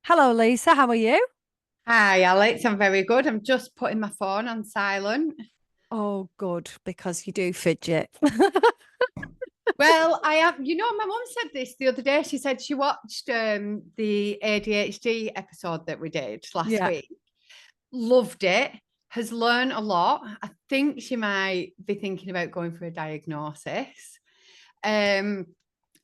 Hello, Lisa. How are you? Hi, Alex. I'm very good. I'm just putting my phone on silent. Oh, good, because you do fidget. Well, I am. My mum said this the other day. She said she watched the ADHD episode that we did last Yeah. week. Loved it. Has learned a lot. I think she might be thinking about going for a diagnosis. Um,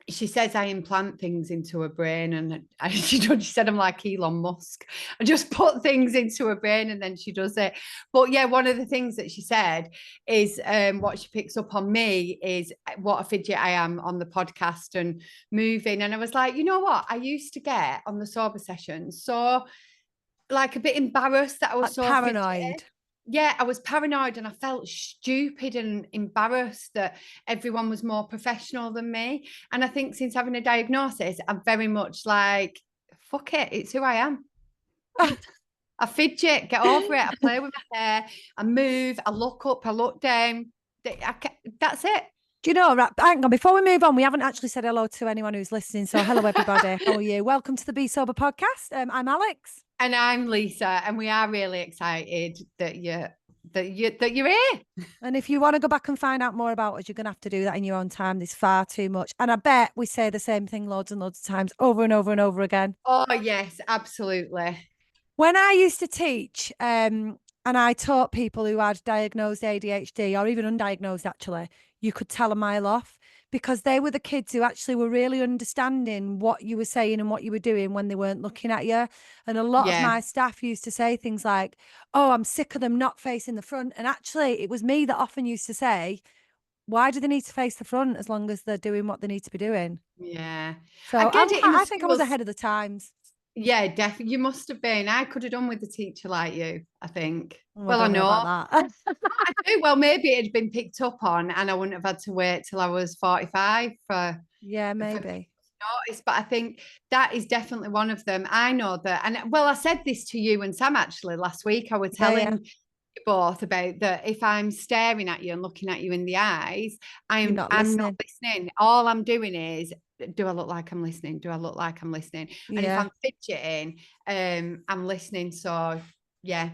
she says I implant things into her brain, and she said I'm like Elon Musk. I just put things into her brain, and then she does it. But yeah, one of the things that she said is what she picks up on me is what a fidget I am on the podcast and moving. And I was like, you know what? I used to get on the sober sessions so like a bit embarrassed that I was Like so fidgety. paranoid. Yeah, I was paranoid and I felt stupid and embarrassed that everyone was more professional than me. And I think since having a diagnosis, I'm very much like, fuck it, it's who I am. I fidget, get over it. I play with my hair, I move, I look up, I look down. That's it. Do you know, right, hang on, before we move on, we haven't actually said hello to anyone who's listening. So, hello, everybody. How are you? Welcome to the Be Sober podcast. I'm Alex. And I'm Lisa, and we are really excited that you're here. And if you want to go back and find out more about us, you're going to have to do that in your own time. There's far too much. And I bet we say the same thing loads and loads of times over and over and over again. Oh yes, absolutely. When I used to teach, and I taught people who had diagnosed ADHD or even undiagnosed, actually, you could tell a mile off because they were the kids who actually were really understanding what you were saying and what you were doing when they weren't looking at you. And a lot of Yeah. my staff used to say things like, "Oh, I'm sick of them not facing the front." And actually, it was me that often used to say, "Why do they need to face the front as long as they're doing what they need to be doing?" Yeah. I So get it in I think I was schools. ahead of the times. Yeah, definitely. You must have been. I could have done with a teacher like you, I think. Oh, I Well, I don't know know. about that. I do. Well, maybe it had been picked up on and I wouldn't have had to wait till I was 45 Yeah, for people maybe. to notice. But I think that is definitely one of them. I know that. And well, I said this to you and Sam actually last week. I was Yeah, yeah. telling you both about that if I'm staring at you and looking at you in the eyes, You're I'm not I'm not listening. listening. All I'm doing is, do I look like I'm listening? Do I look like I'm listening? And if Yeah. I'm fidgeting, I'm listening. So yeah.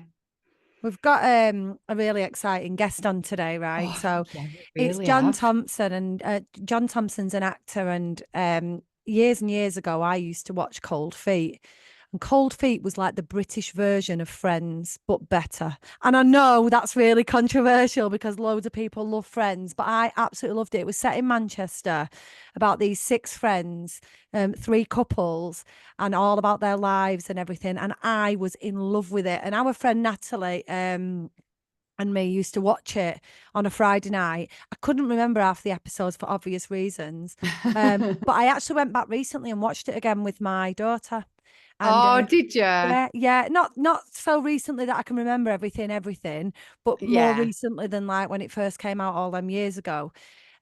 We've got a really exciting guest on today, right? Oh So yeah, we it's really John have. Thompson, and John Thompson's an actor. And years and years ago, I used to watch Cold Feet. And Cold Feet was like the British version of Friends, but better. And I know that's really controversial because loads of people love Friends, but I absolutely loved it. It was set in Manchester about these six friends, three couples, and all about their lives and everything. And I was in love with it. And our friend Natalie, and me used to watch it on a Friday night. I couldn't remember half the episodes for obvious reasons. But I actually went back recently and watched it again with my daughter. And Oh, did you? yeah, yeah, not so recently that I can remember everything, but more Yeah. recently than like when it first came out all them years ago.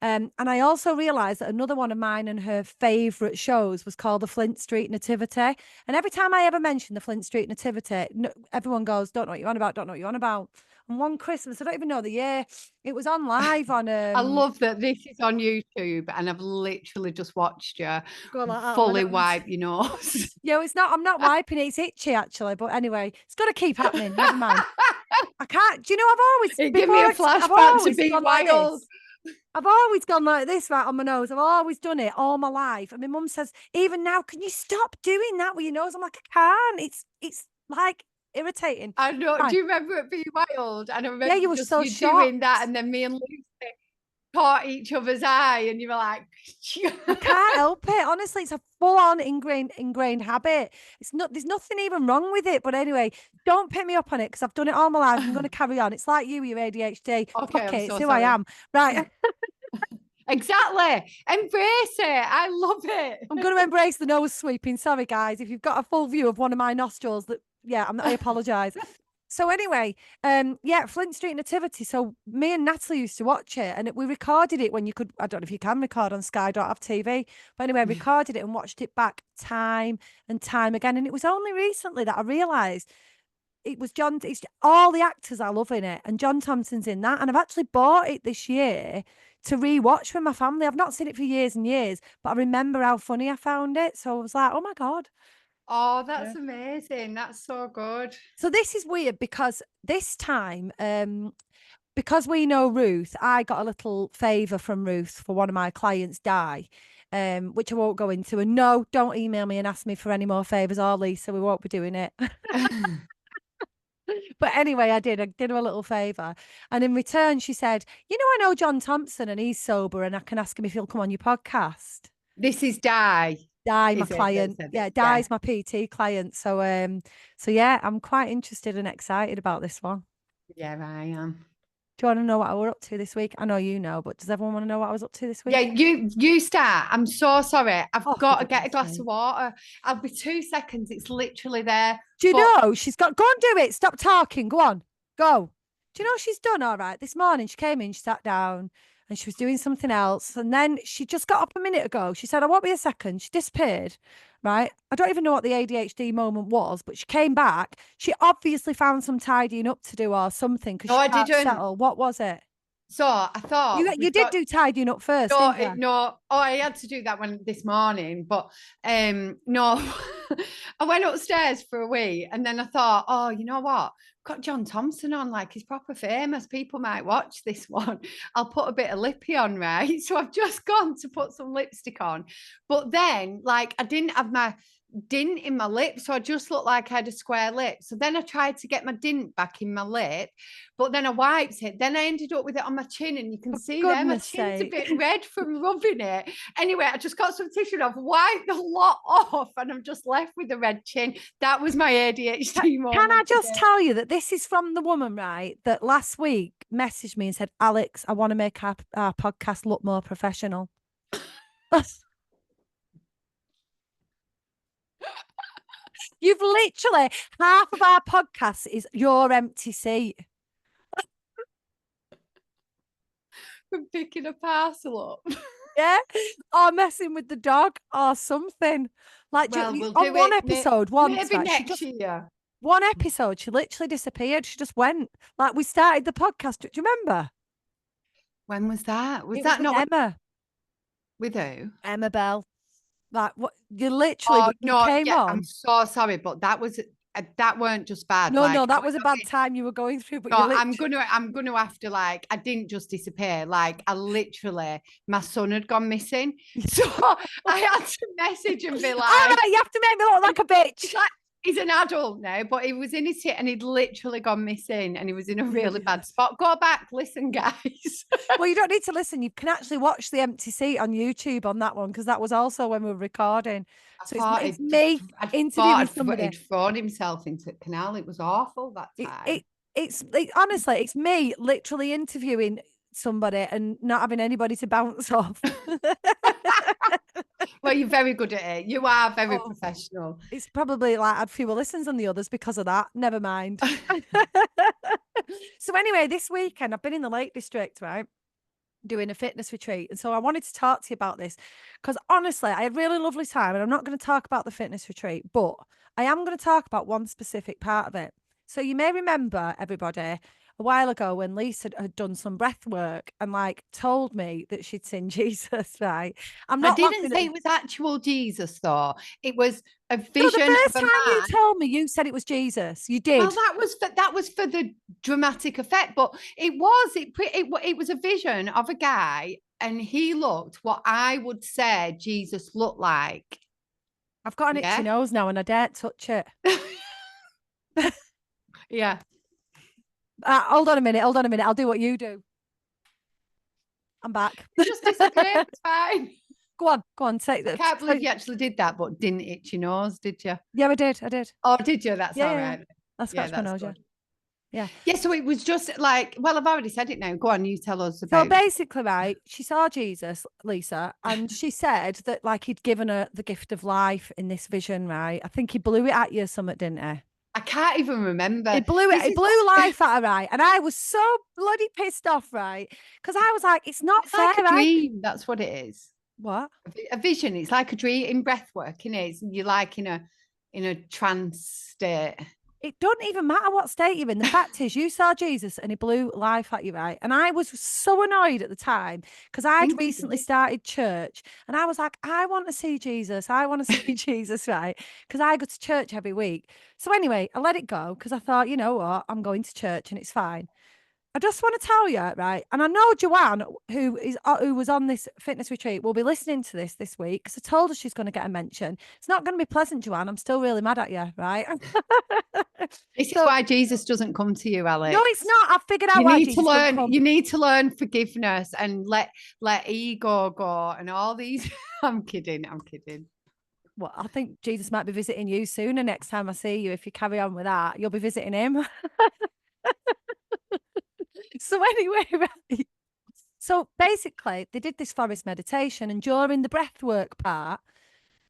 And I also realised that another one of mine and her favourite shows was called the Flint Street Nativity. And every time I ever mention the Flint Street Nativity, everyone goes, "Don't know what you're on about, don't know what you're on about." And one Christmas, I don't even know the year, it was on live on I love that this is on YouTube and I've literally just watched you go like that when fully it was. wipe your nose. Yeah, it's not. I'm not wiping it. It's itchy actually. But anyway, it's got to keep happening. Never mind. I can't. Do you know? I've always It gave before me a I've flashback to always be gone like wild. this. I've always gone like this, right on my nose. I've always done it all my life. And my mum says, even now, can you stop doing that with your nose? I'm like, I can't. It's like irritating. I know. Do Fine. you remember it being wild? And I Yeah, remember you were just so you doing that, shocked. and then me and Lucy caught each other's eye, and you were like, I can't help it. Honestly, it's a full-on ingrained habit. It's not. There's nothing even wrong with it. But anyway, don't pick me up on it because I've done it all my life. I'm going to carry on. It's like you, your ADHD. okay, Fuck I'm it. It's so who I sorry. am. Right. Exactly. Embrace it. I love it. I'm going to embrace the nose sweeping. Sorry, guys. If you've got a full view of one of my nostrils, that yeah, I apologize. So anyway, yeah, Flint Street Nativity. So me and Natalie used to watch it, and we recorded it when you could. I don't know if you can record on Sky. I don't have TV, but anyway, I recorded it and watched it back time and time again. And it was only recently that I realised it was John. It's all the actors I love in it, and John Thompson's in that. And I've actually bought it this year to rewatch with my family. I've not seen it for years and years, but I remember how funny I found it. So I was like, oh my god. Oh, Yeah. that's amazing. That's so good. So this is weird because this time, because we know Ruth, I got a little favour from Ruth for one of my clients die, which I won't go into. And no, don't email me and ask me for any more favours or Lisa, we won't be doing it. But anyway, I did her a little favour. And in return, she said, you know, I know John Thomson and he's sober and I can ask him if he'll come on your podcast. This is Di, Di, my is it? That client. said Yeah, it? Yeah. Di's my PT client. So yeah, I'm quite interested and excited about this one. Yeah, I am. Do you want to know what I were up to this week? I know you know, but does everyone want to know what I was up to this Yeah, week? you start. I'm so sorry. I've Oh, for got to get a goodness glass sake. of water. I'll be 2 seconds. It's literally there. Do you But know she's got, go and do it. Stop talking. Go on. Go. Do you know she's done all right? This morning she came in, she sat down and she was doing something else. And then she just got up a minute ago. She said, I won't be a second. She disappeared. Right. I don't even know what the ADHD moment was, but she came back. She obviously found some tidying up to do or something because no, she I can't didn't. settle. What was it? So I thought You we've did got do tidying up first, no, didn't you? no. Oh, I had to do that one this morning, but no. I went upstairs for a wee, and then I thought, oh, you know what? Got John Thomson on, like he's proper famous. People might watch this one. I'll put a bit of lippy on, right? So I've just gone to put some lipstick on, but then like I didn't have my dint in my lip, so I just looked like I had a square lip. So then I tried to get my dint back in my lip, but then I wiped it. Then I ended up with it on my chin, and you can For see there my goodness chin's a sake. bit red from rubbing it. Anyway, I just got some tissue off, wiped the lot off, and I'm just left with a red chin. That was my ADHD Can I moment just today. tell you that this is from the woman, right, that last week messaged me and said, Alex, I want to make our podcast look more professional. You've literally, half of our podcast is your empty seat. From picking a parcel up. Yeah. Or messing with the dog or something. Like Well, we'll on do one it episode once, maybe right? She next just year. one episode, she literally disappeared. She just went. Like we started the podcast. Do you remember? When was that? Was It was that with not Emma. with who? Emma Bell. Like what you literally Oh when you no, came yeah, I'm on. so sorry, but that weren't just bad. No, Like no, that was a bad time you were going through, but no, you I'm gonna have to like I didn't just disappear. Like I literally my son had gone missing. So I had to message and be all like, right, you have to make me look like a bitch. like he's an adult now, but he was in his hit and he'd literally gone missing and he was in a really bad spot. Go back, listen, guys. Well, you don't need to listen. You can actually watch the empty seat on YouTube on that one because that was also when we were recording. I So thought it's me I interviewing thought somebody. he'd thrown himself into the canal. It was awful that It, time. it honestly, it's me literally interviewing somebody and not having anybody to bounce off. Well, you're very good at it. You are very Oh, professional. it's probably like I had fewer listens than the others because of that. Never mind. So anyway, this weekend I've been in the Lake District, right? Doing a fitness retreat. And so I wanted to talk to you about this because honestly, I had a really lovely time and I'm not going to talk about the fitness retreat, but I am going to talk about one specific part of it. So you may remember, everybody, a while ago when Lisa had done some breath work and like told me that she'd seen Jesus, right? I'm I not didn't laughing say at it was actual Jesus, though. It was a no, the vision first of a time you man. told me, you said it was Jesus. You Well, did. that was for the dramatic effect, but it was a vision of a guy, and he looked what I would say Jesus looked like. I've got an itchy Yeah, nose now and I daren't touch it. yeah. Hold on a minute. Hold on a minute. I'll do what you do. I'm back. It just disappeared. It's fine. Go on. Go on. Take I that. can't believe you actually did that, but didn't itch your nose, did you? Yeah, I did. I did. Oh, did you? That's Yeah, all yeah, yeah. right. I Yeah, scratched my that's nose. Yeah. good. Yeah. Yeah, so it was just like, well, I've already said it now. Go on, you tell us So about. basically, right, she saw Jesus, Lisa, and she said that like he'd given her the gift of life in this vision, right? I think he blew it at you, something, didn't he? I can't even remember. He blew it. This He is blew life at her, right? And I was so bloody pissed off, right? Because I was like, it's not it's fair, like a right? dream. That's what it is. What? A vision. It's like a dream in breath work, isn't it? You're like in a trance state. It doesn't even matter what state you're in. The fact is, you saw Jesus and he blew life at you, right? And I was so annoyed at the time because I I'd think it recently did. started church and I was like, I want to see Jesus. I want to see Jesus, right? Because I go to church every week. So anyway, I let it go because I thought, you know what? I'm going to church and it's fine. I just want to tell you, right? And I know Joanne, who was on this fitness retreat, will be listening to this week because I told her she's going to get a mention. It's not going to be pleasant, Joanne. I'm still really mad at you, right? This is So why Jesus doesn't come to you, no, Alex. it's not. I've figured out You why need to Jesus don't learn. come. You need to learn forgiveness and let ego go and all these. I'm kidding. I'm kidding. Well, I think Jesus might be visiting you sooner next time I see you. If you carry on with that, you'll be visiting him. So anyway, right. So basically, they did this forest meditation, and during the breathwork part,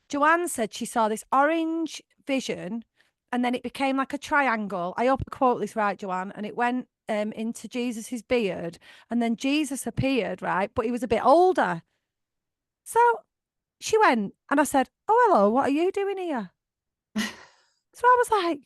Joanne said she saw this orange vision, and then it became like a triangle. I hope I quote this right, Joanne, and it went into Jesus's beard, and then Jesus appeared, right? But he was a bit older. So she went, and I said, "Oh, hello, what are you doing here?" So I was like,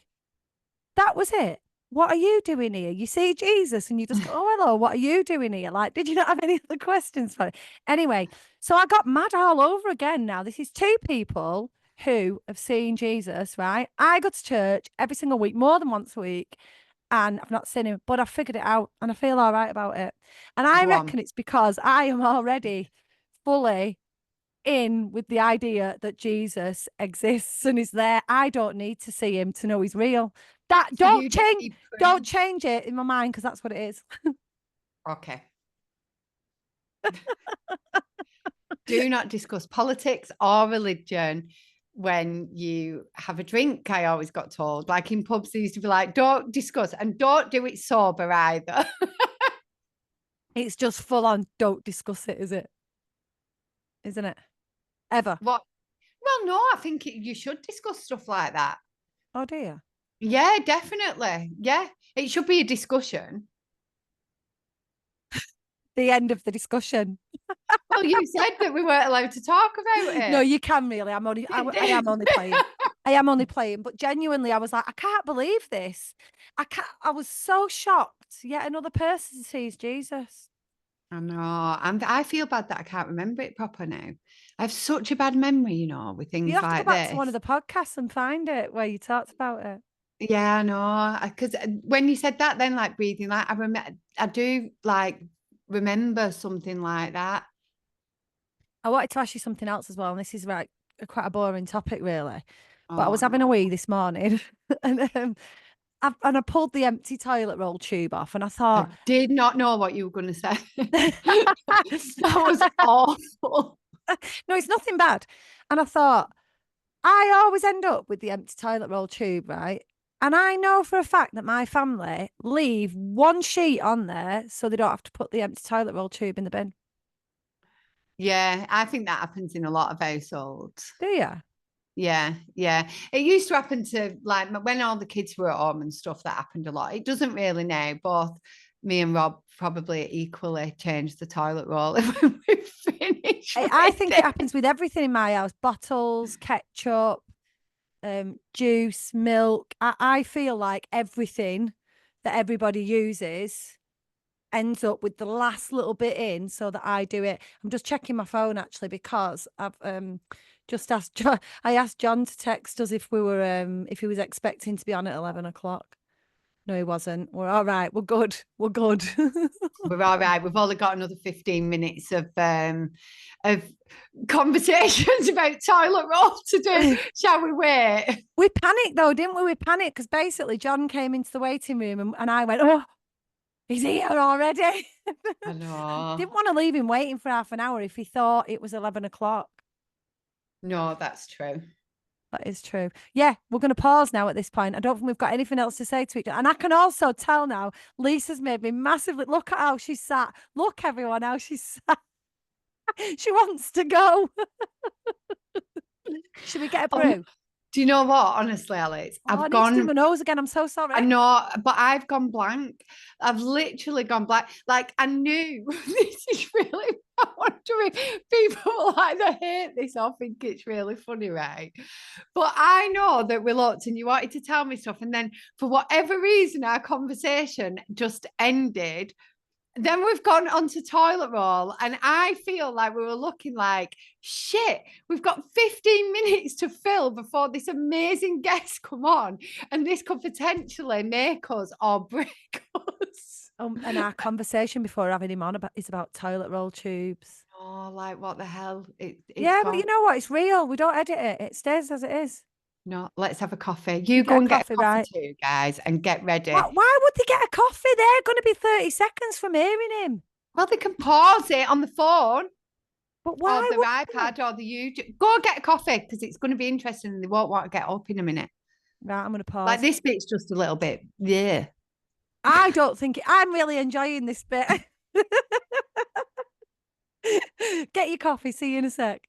that was it. What are you doing here? You see Jesus and you just go, oh, hello, what are you doing here? Like, did you not have any other questions for it? Anyway, so I got mad all over again now. This is two people who have seen Jesus, right? I go to church every single week, more than once a week, and I've not seen him, but I figured it out and I feel all right about it. And I Go on. reckon it's because I am already fully in with the idea that Jesus exists and is there. I don't need to see him to know he's real. That So you don't need don't praying. change it in my mind because that's what it is. Okay. Do not discuss politics or religion when you have a drink. I always got told, like in pubs, they used to be like, "Don't discuss and don't do it sober either." It's just full on. Don't discuss it, is it? Isn't it? Ever? What? Well, no, I think you should discuss stuff like that. Oh dear. Yeah, definitely. Yeah, it should be a discussion. The end of the discussion. Well, you said that we weren't allowed to talk about No, it. you can really. It I am did. only playing. I am only playing, but genuinely, I was like, I can't believe this. I was so shocked. Yet another person sees Jesus. I know. I feel bad that I can't remember it proper now. I have such a bad memory, with You things have to go like back to one of this. the podcasts and find it where you talked about it. Yeah, I know. Because when you said that, then like breathing, like I do like remember something like that. I wanted to ask you something else as well, and this is like quite a boring topic, really. But I Oh was having a no. wee this morning, and I pulled the empty toilet roll tube off, and I I thought, did not know what you were going to say. no, That was awful. it's nothing bad. And I thought, I always end up with the empty toilet roll tube, right? And I know for a fact that my family leave one sheet on there so they don't have to put the empty toilet roll tube in the bin. Yeah, I think that happens in a lot of households. Do you? Yeah, yeah. It used to happen to like when all the kids were at home and stuff, that happened a lot. It doesn't really now. Both me and Rob probably equally changed the toilet roll if we finish I with think it it. happens with everything in my house: bottles, ketchup, juice, milk. I feel like everything that everybody uses ends up with the last little bit in so that I do it. I'm just checking my phone actually because I've just asked John, I asked John to text us if he was expecting to be on at 11 o'clock. No, he wasn't. We're all right. We're good. We're good. We're all right. We've only got another 15 minutes of conversations about toilet roll to do. Shall we wait? We panicked though, didn't we? We panicked because basically John came into the waiting room and I went, oh, he's here already. I know. Didn't want to leave him waiting for half an hour if he thought it was 11 o'clock. No, that's true. That is true. Yeah, we're going to pause now at this point. I don't think we've got anything else to say to each other. And I can also tell now, Lisa's made me massively look at how she's sat. Look, everyone, how she's sat. She wants to go. Should we get a brew? Do you know what? Honestly, Alex, Oh, I need to do my nose again. I'm so sorry. I know, but I've gone blank. I've literally gone blank. Like I knew this is really I'm wondering, people will either hate this or think it's really funny, right? But I know that we looked and you wanted to tell me stuff, and then for whatever reason, our conversation just ended. Then we've gone on to toilet roll, and I feel like we were looking like shit. We've got 15 minutes to fill before this amazing guest come on, and this could potentially make us or break us. And our conversation before having him on is about toilet roll tubes. Oh, like what the hell? It's Yeah, but gone. you know what? It's real. We don't edit it. It stays as it is. No, let's have a coffee. You Get go a and get coffee, a coffee right? too, guys, and get ready. Why would they get a coffee? They're going to be 30 seconds from hearing him. Well, they can pause it on the phone But or why the would iPad or the YouTube. Go and get a coffee because it's going to be interesting and they won't want to get up in a minute. Right, I'm going to pause. Like this bit's just a little bit, yeah. I don't think I'm really enjoying this bit. Get your coffee. See you in a sec.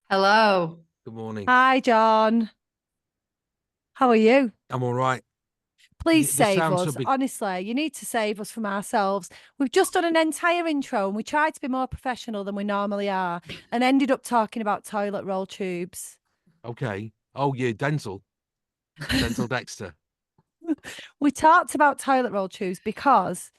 Hello. Good morning. Hi, John. How are you? I'm all right. Please The save sound us. should be- Honestly, you need to save us from ourselves. We've just done an entire intro and we tried to be more professional than we normally are and ended up talking about toilet roll tubes. Okay. Oh, yeah, Dental Dexter. We talked about toilet roll tubes because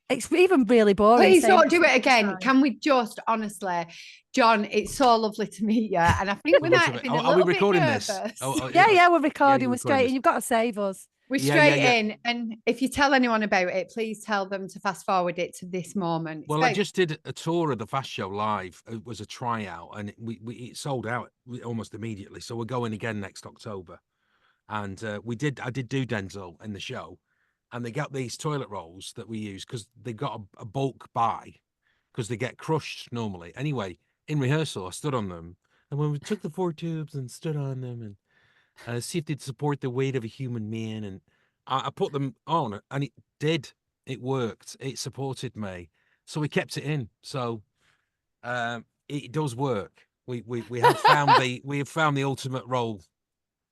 it's even really boring. Please saying don't do it all the again. time. Can we just, honestly, John, it's so lovely to meet you. And I think we Well, might look, have been are a we little bit recording this? nervous. Yeah, we're recording. you're We're straight recording in. You've got to save us. We're Yeah, straight yeah. in. And if you tell anyone about it, please tell them to fast forward it to this moment. Well, I just did a tour of the Fast Show live. It was a tryout, and it sold out almost immediately. So we're going again next October, and I did do Denzel in the show, and they got these toilet rolls that we use because they got a bulk buy because they get crushed normally. Anyway, in rehearsal, I stood on them, and when we took the 4 tubes and stood on them and see if they'd support the weight of a human man. And I put them on, and it did. It worked. It supported me, so we kept it in. So it does work. We have found the ultimate role.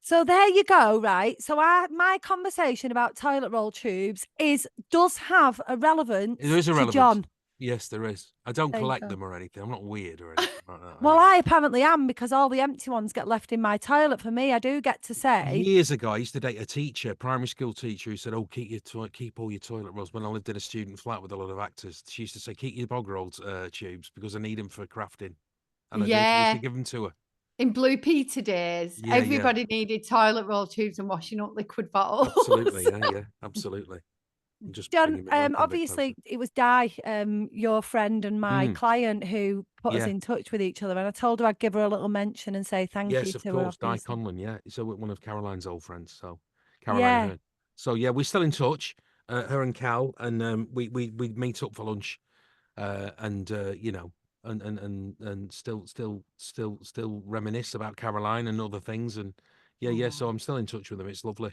So there you go, right? So my conversation about toilet roll tubes does have a relevance There is a to relevance. John. Yes, there is. I don't There you collect go. them or anything. I'm not weird or anything like that. Well, I apparently am because all the empty ones get left in my toilet. For me, I do get to say. Years ago, I used to date a teacher, primary school teacher, who said, "Oh, keep all your toilet rolls." When I lived in a student flat with a lot of actors, she used to say, "Keep your bog roll tubes because I need them for crafting." And I did. I used to give them to her. In Blue Peter days, Yeah, everybody needed toilet roll tubes and washing up liquid bottles. Absolutely, yeah, absolutely. Just John, bringing it obviously it was Di, your friend and my client who put us Yeah. in touch with each other. And I told her I'd give her a little mention and say thank you Yes, of to course, her. Di obviously. Conlon, yeah. So one of Caroline's old friends, so Caroline Yeah. Ahern. So yeah, we're still in touch, her and Cal, and we meet up for lunch, and you know, and still reminisce about Caroline and other things, and yeah. So I'm still in touch with them. It's lovely.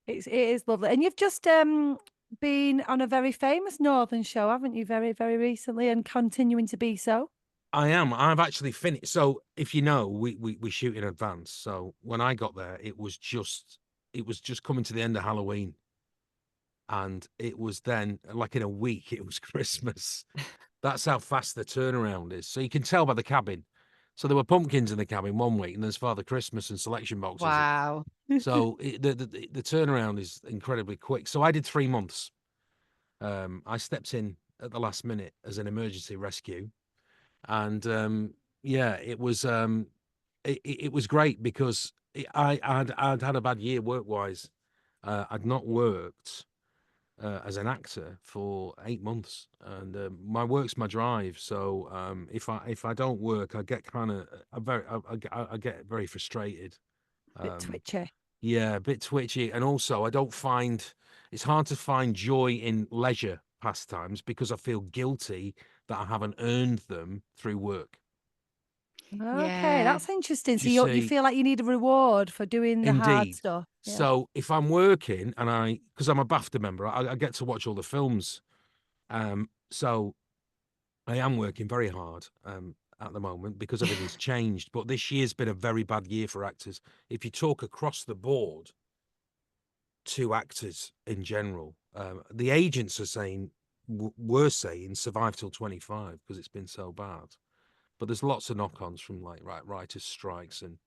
It is lovely. And you've just been on a very famous Northern show, haven't you? Very, very recently and continuing to be so. I am. I've actually finished. So if you know, we shoot in advance. So when I got there, it was just coming to the end of Halloween. And it was then, like in a week, it was Christmas. That's how fast the turnaround is. So you can tell by the cabin. So there were pumpkins in the cabin one week, and there's Father Christmas and selection boxes. Wow. So the turnaround is incredibly quick. So I did 3 months. I stepped in at the last minute as an emergency rescue, and yeah, it was great because I'd had a bad year work wise. I'd not worked as an actor for 8 months, and my work's my drive. So if I don't work, I get I get very frustrated. Bit twitchy. Yeah, a bit twitchy, and also I don't find it's hard to find joy in leisure pastimes because I feel guilty that I haven't earned them through work. Okay, that's interesting. Do So you you see- feel like you need a reward for doing the hard Indeed. stuff. Yeah. So if I'm working and because I'm a BAFTA member, I get to watch all the films. So I am working very hard at the moment because everything's changed. But this year's been a very bad year for actors. If you talk across the board to actors in general, the agents are saying were saying survive till 25 because it's been so bad. But there's lots of knock-ons from like writers' strikes and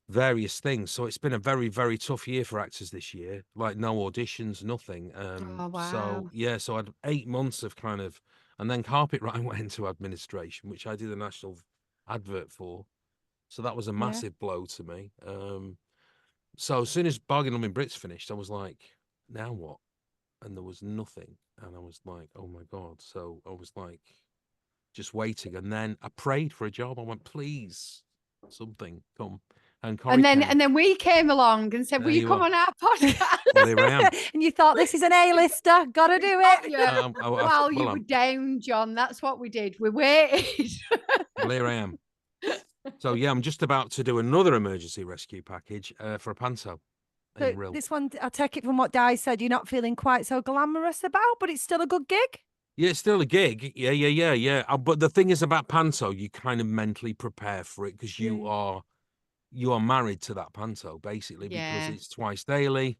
various things. So it's been a very, very tough year for actors this year. Like no auditions, nothing. Oh, wow. So yeah, so I had 8 months of kind of, and then carpet writing went into administration, which I did a national advert for. So that was a massive blow to me. So as soon as Bargain Loving Brits finished, I was like, now what? And there was nothing. And I was like, oh my God. So I was like, just waiting. And then I prayed for a job. I went, please, something come. And Corrie came. And then we came along and said, There will you you come are. on our podcast? Well, here I am. And you thought, this is an A-lister, gotta do it. Yeah. While you were down, John, that's what we did. We waited. Well, here I am. So yeah, I'm just about to do another emergency rescue package for a panto. So this one, I take it from what Di said, you're not feeling quite so glamorous about, but it's still a good gig. Yeah, it's still a gig. Yeah. But the thing is about panto, you kind of mentally prepare for it because you are married to that panto basically because it's twice daily.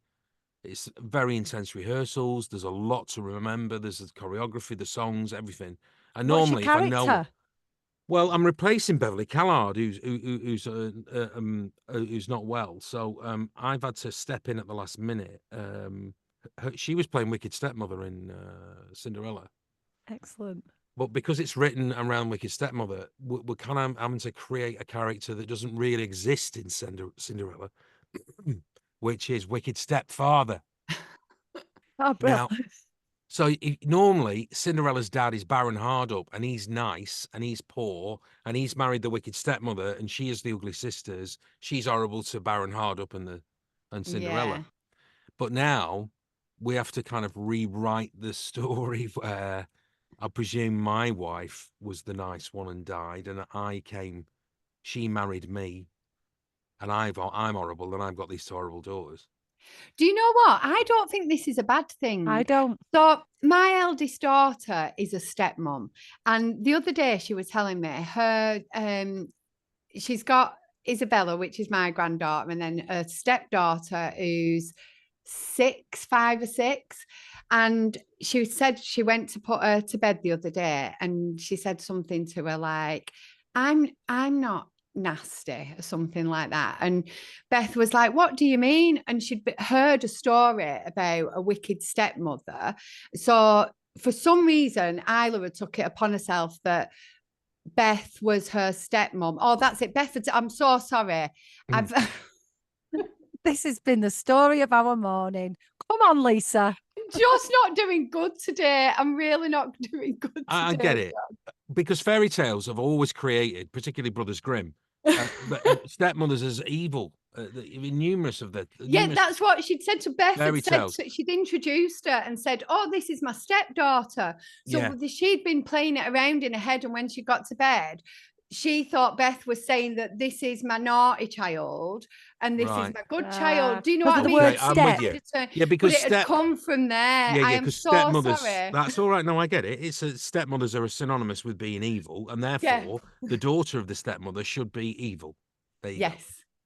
It's very intense rehearsals. There's a lot to remember. There's the choreography, the songs, everything. And What's normally, your character? if I know, well, I'm replacing Beverly Callard, who's not well. So I've had to step in at the last minute. She was playing Wicked Stepmother in Cinderella. Excellent. But because it's written around Wicked Stepmother, we're kind of having to create a character that doesn't really exist in Cinderella, which is Wicked Stepfather. Oh, brilliant. Now, so normally Cinderella's dad is Baron Hardup, and he's nice, and he's poor, and he's married the wicked stepmother, and she is the ugly sisters. She's horrible to Baron Hardup and Cinderella. Yeah. But now we have to kind of rewrite the story where I presume my wife was the nice one and died, and she married me, and I'm horrible, and I've got these horrible daughters. Do you know what? I don't think this is a bad thing. I don't. So my eldest daughter is a stepmom, and the other day she was telling me her she's got Isabella, which is my granddaughter, and then a stepdaughter who's 5 or 6. And she said she went to put her to bed the other day, and she said something to her like, I'm not nasty or something like that. And Beth was like, what do you mean? And she'd heard a story about a wicked stepmother. So for some reason, Isla had took it upon herself that Beth was her stepmom. Oh, that's it. Beth, I'm so sorry. This has been the story of our morning. Come on, Lisa. I'm just not doing good today. I'm really not doing good today. I get it. Because fairy tales have always created, particularly Brothers Grimm, stepmothers as evil. Numerous of the that's what she'd said to Beth. Fairy tales. She'd introduced her and said, oh, this is my stepdaughter. So she'd been playing it around in her head, and when she got to bed, she thought Beth was saying that this is my naughty child and this is my good child. Do you know what I mean? Word step. Yeah, because it had come from there. I am so sorry. That's all right. No, I get it. It's stepmothers are synonymous with being evil, and therefore the daughter of the stepmother should be evil. There you go.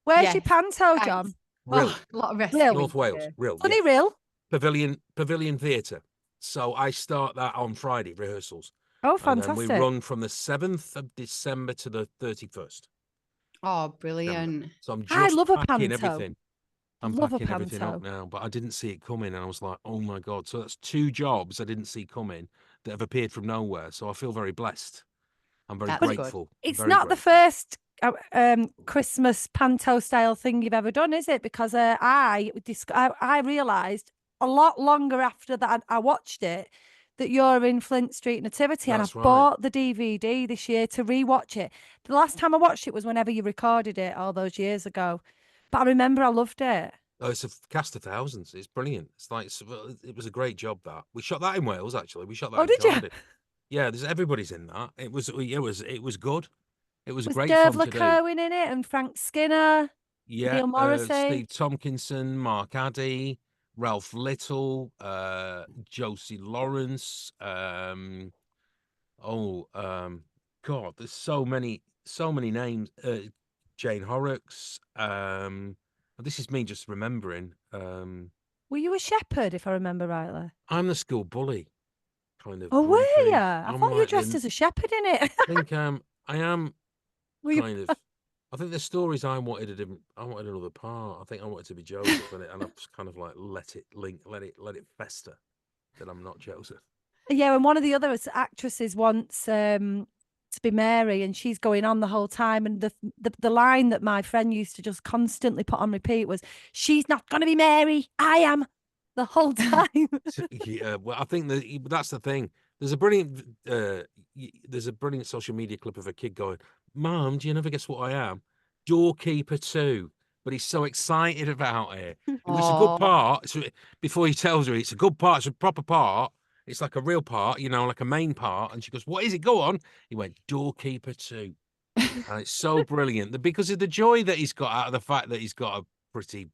Where's your panto, John? Rill. Oh, a lot of rescue. North Wales. Rill. Funny Rill. Pavilion Theatre. So I start that on Friday, rehearsals. Oh, fantastic. And we run from the 7th of December to the 31st. Oh, brilliant. So I'm just I love a packing panto. everything. I'm packing everything up now, but I didn't see it coming, and I was like, oh my God. So that's 2 jobs I didn't see coming that have appeared from nowhere. So I feel very blessed. I'm very grateful. It's not the first Christmas panto style thing you've ever done, is it? Because I realised a lot longer after that I watched it that you're in Flint Street Nativity, and I bought the DVD this year to rewatch it. The last time I watched it was whenever you recorded it all those years ago, but I remember I loved it. Oh, it's a cast of thousands. It's brilliant. It's like it was a great job that we shot that in Wales. Actually, we shot that. Oh, did you? Yeah, everybody's in that. It was good. It was great Derv fun to do. Cohen in it, and Frank Skinner. Yeah, Neil Morrissey, Steve Tompkinson, Mark Addy, Ralph Little, Josie Lawrence. God, there's so many names. Jane Horrocks. This is me just remembering. Were you a shepherd, if I remember rightly? I'm the school bully. kind of Oh, were you? grumpy. I I'm thought you were like dressed as a shepherd in it. I think I am Were you? kind of. I think the stories I wanted I wanted another part. I think I wanted to be Joseph, and I've kind of like let it fester that I'm not Joseph. Yeah, and one of the other actresses wants to be Mary, and she's going on the whole time. And the line that my friend used to just constantly put on repeat was, "She's not going to be Mary. I am," the whole time. Yeah, well, I think that's the thing. There's a brilliant social media clip of a kid going, "Mom, do you never guess what I am? Doorkeeper too." But he's so excited about it. It was a good Oh, part. So before he tells her it's a good part, it's a proper part. It's like a real part, like a main part. And she goes, "What is it? Go on." He went, "Doorkeeper too." And it's so brilliant because of the joy that he's got out of the fact that he's got a pretty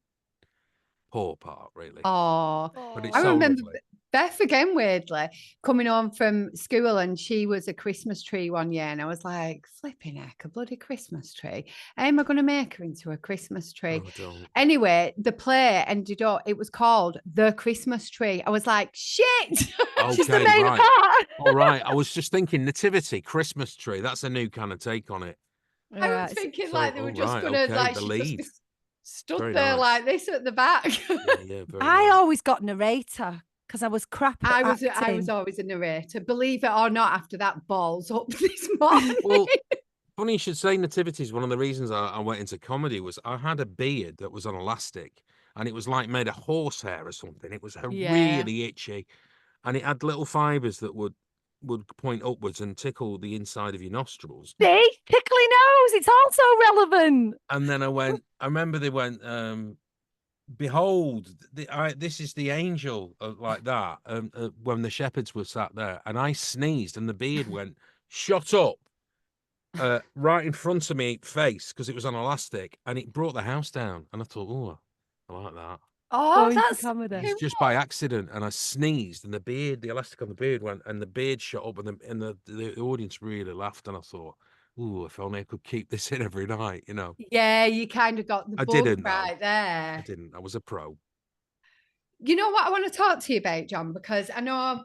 poor part, really. oh. But it's I so remember lovely. Beth again, weirdly, coming home from school, and she was a Christmas tree one year. And I was like, flipping heck, a bloody Christmas tree. How am I going to make her into a Christmas tree? Oh, don't. Anyway, the play ended up, it was called The Christmas Tree. I was like, shit, she's the Okay, main right. part. All right. I was just thinking nativity, Christmas tree. That's a new kind of take on it. I Yeah, was thinking So, like they were all just right. gonna Okay. The she'd just be lead. stood Very there nice. like this at the back. Yeah, very I nice. always got narrator because I was crap at I was acting. always a narrator. Believe it or not, after that balls up this morning. Well, funny you should say nativities. One of the reasons I went into comedy was I had a beard that was on elastic and it was like made of horsehair or something. It was Yeah. really itchy and it had little fibers that would point upwards and tickle the inside of your nostrils. See, tickly nose. It's also relevant. And then I remember they went, behold, this is the angel like that. When the shepherds were sat there, and I sneezed, and the beard went shot up right in front of me face because it was on elastic, and it brought the house down. And I thought, oh, I like that. Oh, Going to that's comedy. It's just by accident, and I sneezed, and the elastic on the beard went, and the beard shot up, and the audience really laughed, and I thought, ooh, if only I could keep this in every night, yeah, you kind of got the I bug didn't though. right there. I didn't. I was a pro. You know what I want to talk to you about, John, because I know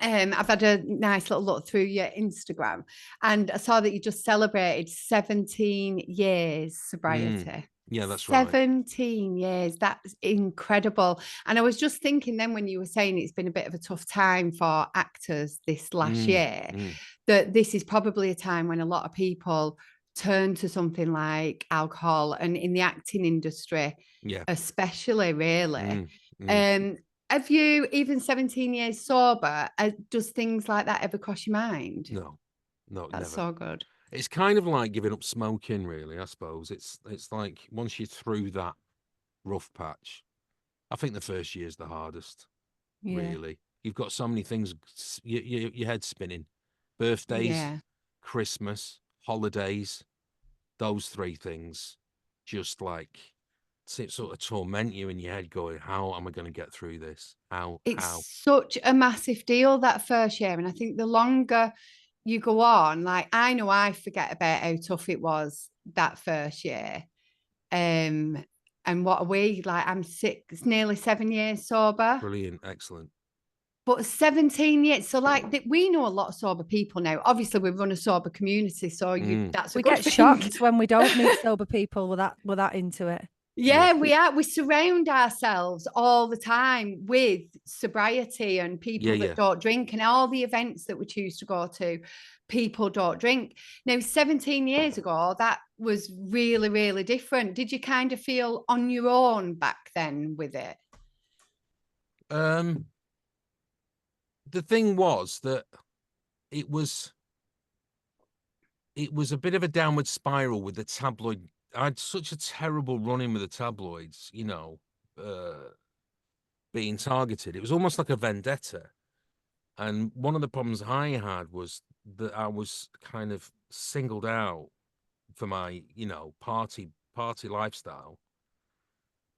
I've had a nice little look through your Instagram, and I saw that you just celebrated 17 years sobriety. Yeah, that's right. 17 years. That's incredible. And I was just thinking then when you were saying it's been a bit of a tough time for actors this last year, that this is probably a time when a lot of people turn to something like alcohol, and in the acting industry, especially, really. Have you, even 17 years sober, does things like that ever cross your mind? No, That's never. so good. It's kind of like giving up smoking, really, I suppose. It's like once you're through that rough patch, I think the first year's the hardest, really. You've got so many things, your head's spinning. Birthdays, Christmas, holidays, those three things just like sort of torment you in your head going, how am I going to get through this? It's such a massive deal that first year. And I think the longer you go on, like I know I forget about how tough it was that first year. And what are we, like I'm nearly 7 years sober. Brilliant, excellent. But 17 years, so like we know a lot of sober people now. Obviously, we run a sober community, so that's we get shocked when we don't meet sober people. We're that into it. Yeah, we are. We surround ourselves all the time with sobriety and people that don't drink, and all the events that we choose to go to, people don't drink. Now, 17 years ago, that was really, really different. Did you kind of feel on your own back then with it? The thing was that it was a bit of a downward spiral with the tabloid. I had such a terrible run-in with the tabloids, being targeted. It was almost like a vendetta. And one of the problems I had was that I was kind of singled out for my, party lifestyle.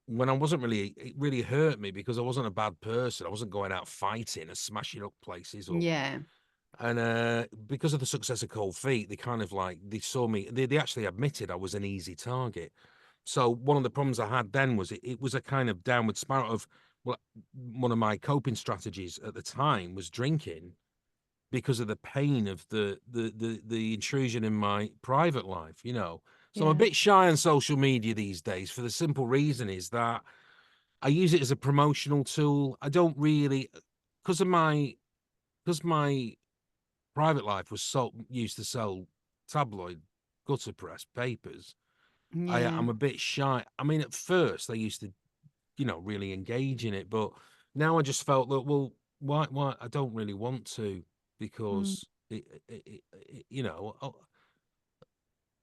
When I wasn't really, it really hurt me because I wasn't a bad person. I wasn't going out fighting or smashing up places. And because of the success of Cold Feet, they kind of they saw me, they actually admitted I was an easy target. So one of the problems I had then was it was a kind of downward spiral of, well, one of my coping strategies at the time was drinking. because of the pain of the intrusion in my private life, you know. So I'm a Yeah. bit shy on social media these days for the simple reason is that I use it as a promotional tool. I don't really, because my private life was used to sell tabloid gutter press papers. Yeah. I'm a bit shy. I mean, at first I used to, you know, really engage in it, but now I just felt that, well, why I don't really want to Mm. because you know,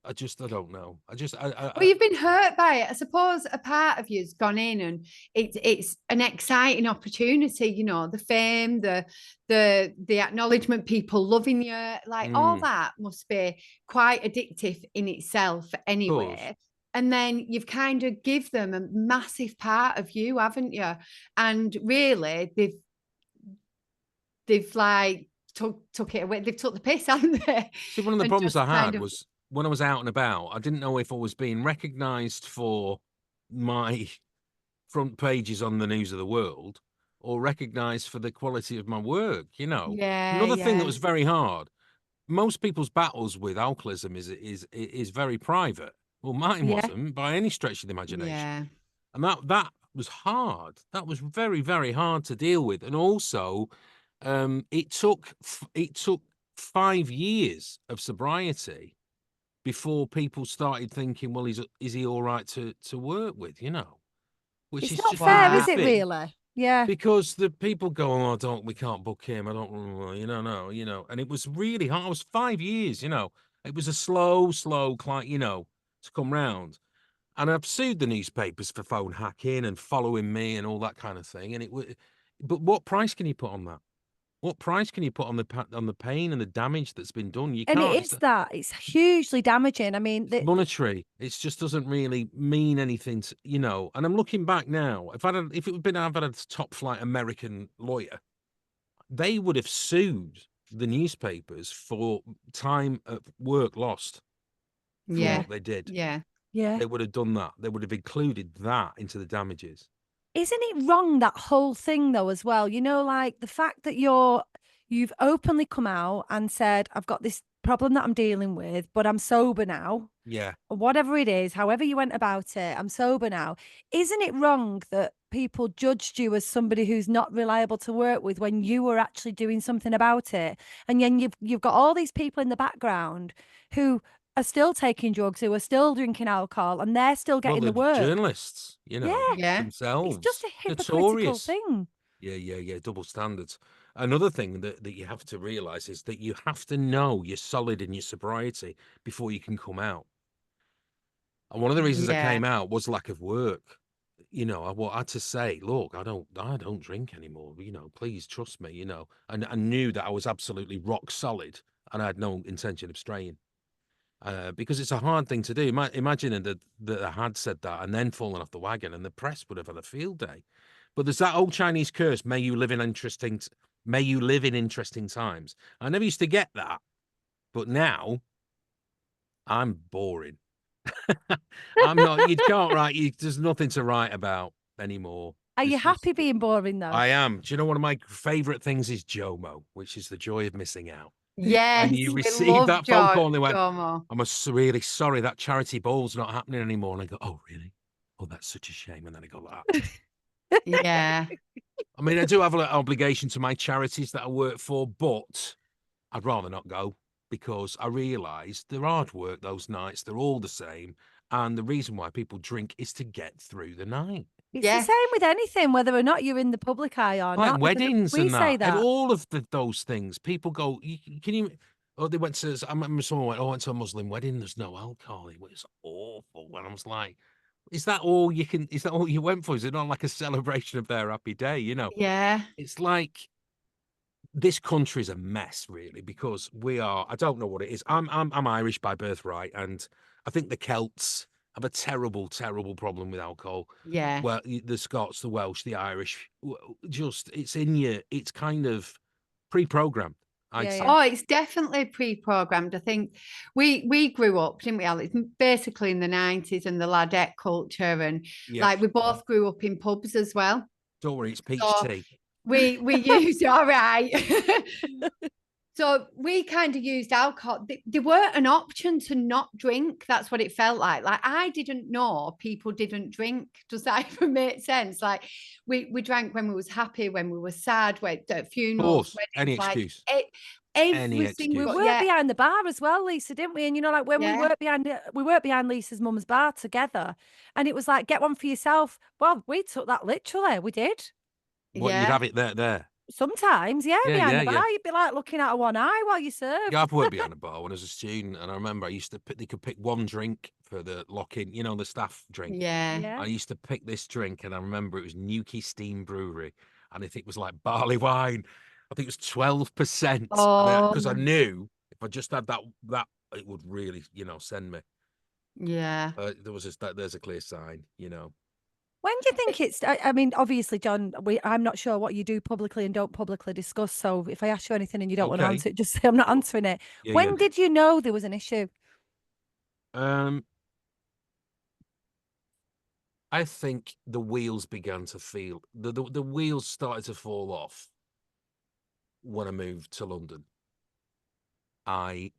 I don't know. Well, you've been hurt by it. I suppose a part of you's gone in, and it's an exciting opportunity. You know, the fame, the acknowledgement, people loving you, like all that must be quite addictive in itself, anyway. And then you've kind of give them a massive part of you, haven't you? And really, they've like took it away. They've took the piss, haven't they? See, one of the And problems just I had kind of, was when I was out and about, I didn't know if I was being recognised for my front pages on the News of the World or recognised for the quality of my work, you know. yeah, Another thing that yeah, was very hard, most people's battles with alcoholism is very private. Well, mine Yeah. wasn't by any stretch of the imagination. yeah. And that was hard. That was very, very hard to deal with. And also, it took 5 years of sobriety before people started thinking, well, is he all right to work with, you know? Which It's is not just fair, a is bit it, really? Yeah. because the people go, oh, we can't book him. I don't, you know, no, you know. And it was really hard. It was 5 years, you know. It was a slow climb, you know, to come round. And I've sued the newspapers for phone hacking and following me and all that kind of thing. And but what price can you put on that? What price can you put on the pain and the damage that's been done? You And can't. it is that. It's hugely damaging. I mean, It's monetary. It just doesn't really mean anything, you know. And I'm looking back now. If it had been, I've had a top flight American lawyer, they would have sued the newspapers for time at work lost for Yeah. what they did. Yeah. yeah. They would have done that. They would have included that into the damages. Isn't it wrong, that whole thing, though, as well? You know, like the fact that you've openly come out and said, I've got this problem that I'm dealing with, but I'm sober now. Yeah. Or whatever it is, however you went about it, I'm sober now. Isn't it wrong that people judged you as somebody who's not reliable to work with when you were actually doing something about it? And then you've got all these people in the background who are still taking drugs, who are still drinking alcohol, and they're still getting the Well, the work. journalists, you know, Yeah. Yeah. themselves. It's just a hypocritical notorious. thing. Yeah. Double standards. Another thing that you have to realize is that you have to know you're solid in your sobriety before you can come out. And one of the reasons I Yeah. came out was lack of work. You know, I had to say, look, I don't drink anymore. You know, please trust me. You know, and I knew that I was absolutely rock solid, and I had no intention of straying. Because it's a hard thing to do. Imagine that I had said that and then fallen off the wagon, and the press would have had a field day. But there's that old Chinese curse: may you live in interesting times. I never used to get that, but now I'm boring. I'm not. You can't write. There's nothing to write about anymore. Are you It's happy just- being boring, though? I am. Do you know one of my favorite things is JOMO, which is the joy of missing out. Yes. When you we receive love that phone call and they went, Jomo. I'm really sorry that charity ball's not happening anymore. And I go, oh, really? Oh, that's such a shame. And then I go like that. Yeah. I mean, I do have an obligation to my charities that I work for, but I'd rather not go because I realise they're hard work those nights. They're all the same. And the reason why people drink is to get through the night. It's Yeah. the same with anything, whether or not you're in the public eye or Like not. because weddings we and say that, and that. all of those things. People go, can you? Oh, they went to. I remember someone went, "Oh, I went to a Muslim wedding. There's no alcohol." It was awful. And I was like, "Is that all you can? Is that all you went for? Is it not like a celebration of their happy day?" You know, Yeah. it's like this country's a mess, really, because we are. I don't know what it is. I'm Irish by birthright, and I think the Celts have a terrible problem with alcohol. Yeah. Well, the Scots, the Welsh, the Irish, just it's in you. It's kind of pre-programmed, I'd Yeah, say. yeah. Oh, it's definitely pre-programmed. I think we grew up, didn't we, Alex? Basically in the 90s and the ladette culture, and Yeah. like we both grew up in pubs as well. Don't worry, it's peach So tea. we used all right. So we kind of used alcohol. They weren't an option to not drink. That's what it felt like. Like I didn't know people didn't drink. Does that even make sense? Like we drank when we was happy, when we were sad, when at funerals, Course, any weddings, like excuse. every We single excuse. worked behind the bar as well, Lisa, didn't we? And you know, like when Yeah. we worked behind Lisa's mum's bar together, and it was like, get one for yourself. Well, we took that literally. We did. What, you'd Yeah. have it there? Sometimes, yeah, Yeah, behind yeah, the bar, yeah. you'd be like looking out of one eye while you served. Yeah, I've worked behind a bar when I was a student, and I remember I used to pick, they could pick one drink for the lock-in, you know, the staff drink. Yeah. Yeah. I used to pick this drink, and I remember it was Newquay Steam Brewery, and I think it was like barley wine. I think it was 12%. Because I Oh, knew if I just had that it would really, send me. yeah. There's a clear sign, When do you think it's? I mean, obviously, John, I'm not sure what you do publicly and don't publicly discuss. So if I ask you anything and you don't want to Okay. answer it, just say I'm not answering it. Yeah, When yeah. did you know there was an issue? I think the wheels began to feel the wheels started to fall off when I moved to London. I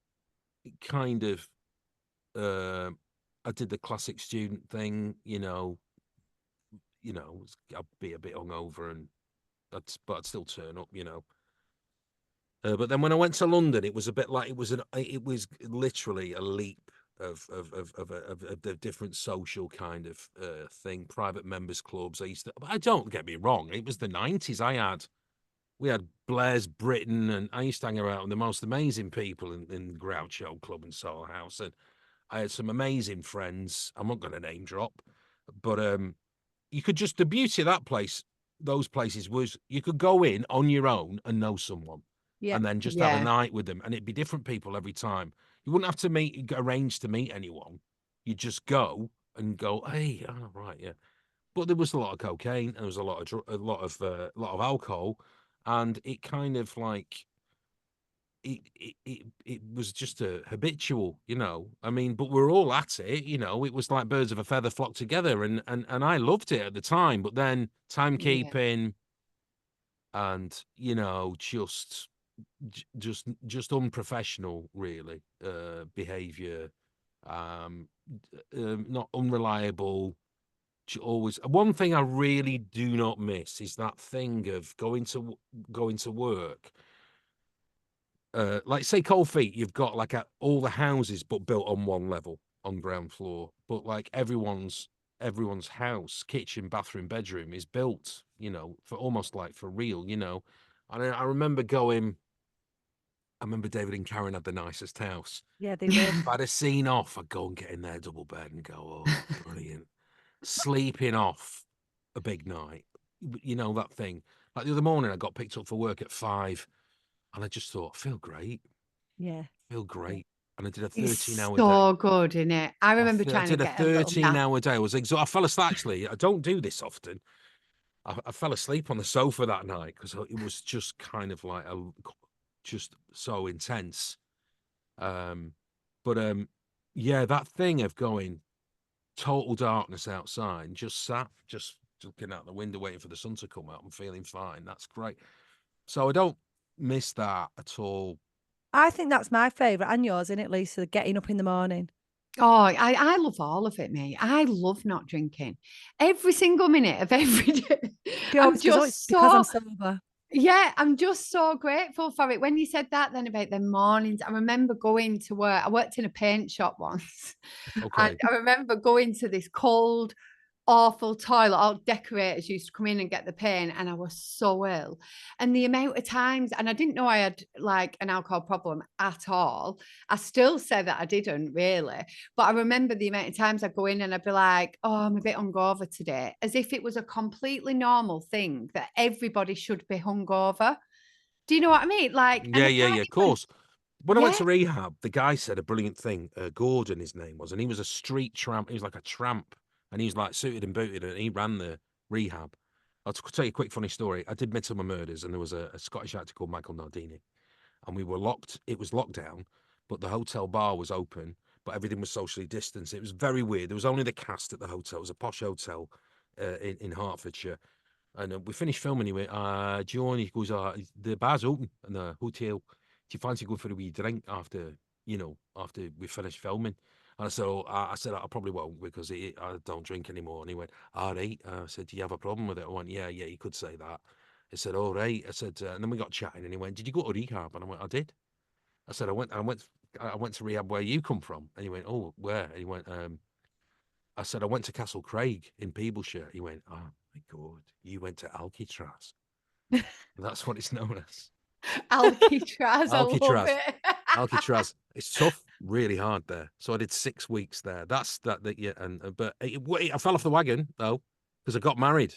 kind of I did the classic student thing, I'd be a bit hungover and but I'd still turn up, but then when I went to London, it was a bit like it was literally a leap of a different social kind of thing. Private members clubs. I don't get me wrong. It was the 90s. We had Blair's Britain, and I used to hang around with the most amazing people in Groucho Club and Soho House, and I had some amazing friends. I'm not going to name drop, but you could the beauty of those places was you could go in on your own and know someone. Yeah. And then just have a night with them, and it'd be different people every time. You wouldn't have to arrange to meet anyone. You just go and go, hey, oh, right, yeah. But there was a lot of cocaine, and there was a lot of alcohol, and it kind of like it was just a habitual, I mean, but we're all at it, it was like birds of a feather flock together, and I loved it at the time. But then timekeeping and just unprofessional, really, behavior, not unreliable. Always one thing I really do not miss is that thing of going to work. Like say Cold Feet, you've got like all the houses but built on one level on ground floor, but like everyone's house, kitchen, bathroom, bedroom is built, for almost like for real, And I remember David and Karen had the nicest house. Yeah, they did. If I'd have seen off, I'd go and get in their double bed and go, oh, brilliant. Sleeping off a big night, that thing. Like the other morning, I got picked up for work at 5, and I just thought, I feel great. Yeah. Feel great. And I did a It's 13-hour so day. good, isn't it? I remember trying to did a get a little nap. 13-hour day. I was exhausted. I fell asleep, actually. I don't do this often. I fell asleep on the sofa that night because it was just kind of like just so intense. Yeah, that thing of going total darkness outside, just looking out the window waiting for the sun to come out and feeling fine. That's great. So I don't miss that at all. I think that's my favourite and yours, isn't it, Lisa? Getting up in the morning. Oh, I love all of it, me. I love not drinking every single minute of every day. I'm just because I'm so sober. yeah, I'm just so grateful for it. When you said that then about the mornings, I remember going to work. I worked in a paint shop once, and Okay. I remember going to this cold, awful toilet. All decorators used to come in and get the paint, and I was so ill. And the amount of times, and I didn't know I had like an alcohol problem at all. I still say that I didn't really, but I remember the amount of times I'd go in and I'd be like, "Oh, I'm a bit hungover today," as if it was a completely normal thing that everybody should be hungover. Do you know what I mean? Like, and Yeah, of course. When I went yeah, to rehab, the guy said a brilliant thing. Gordon, his name was, and he was a street tramp. He was like a tramp, and he was like suited and booted, and he ran the rehab. I'll tell you a quick funny story. I did Midsummer Murders, and there was a Scottish actor called Michael Nardini, and we were locked. It was lockdown, but the hotel bar was open, but everything was socially distanced. It was very weird. There was only the cast at the hotel. It was a posh hotel in Hertfordshire. And we finished filming. He went, do you want? He goes, the bar's open in the hotel. you fancy going for a wee drink after, after we finish filming? And I said, oh, I said, I probably won't because I don't drink anymore. And he went, all right. I said, do you have a problem with it? I went, yeah, you could say that. He said, all right. I said, and then we got chatting and he went, did you go to rehab? And I went, I did. I said, I went to rehab where you come from. And he went, oh, where? And he went, I said, I went to Castle Craig in Peebleshire. He went, oh my God, you went to Alcatraz. That's what it's known as. Alcatraz, I love Alcatraz. it. Alcatraz. It's tough, really hard there. So I did 6 weeks there. Yeah. But I fell off the wagon though, because I got married.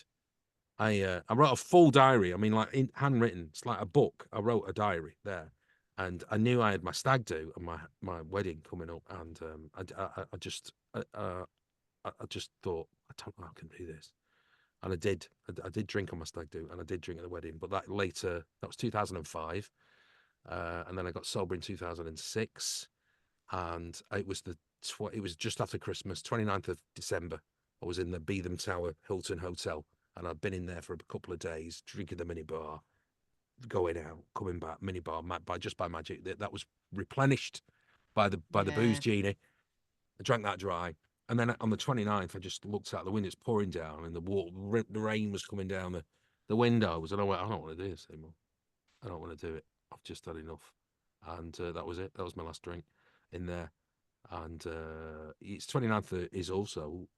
I wrote a full diary. I mean, like handwritten. It's like a book. I wrote a diary there, and I knew I had my stag do and my wedding coming up, and I just thought I don't know how I can do this. And I did. I did drink on my stag do, and I did drink at the wedding. But that was 2005, and then I got sober in 2006, and it was just after Christmas, 29th of December. I was in the Beetham Tower Hilton Hotel, and I'd been in there for a couple of days, drinking the minibar, going out, coming back, minibar, just by magic. That was replenished by the booze genie. I drank that dry. And then on the 29th, I just looked out the window. It's pouring down, and the rain was coming down the windows. And I went, I don't want to do this anymore. I don't want to do it. I've just had enough. And that was it. That was my last drink in there. And it's 29th is also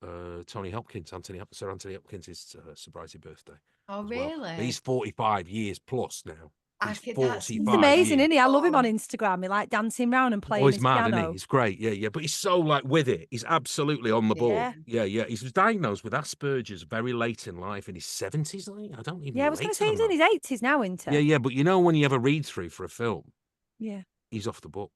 Tony Hopkins, Sir Anthony Hopkins' sobriety birthday. Oh, well. really? He's 45 years plus now. He's 45 He's amazing, years. isn't he? I love him on Instagram. He like dancing around and playing his mad, piano. Isn't he? He's great, yeah. But he's so like with it. He's absolutely on the ball. Yeah. He was diagnosed with Asperger's very late in life, in his 70s. I don't even. Yeah, I was going to say he's in his 80s now, isn't he? Yeah. But when you have a read through for a film, yeah, he's off the book.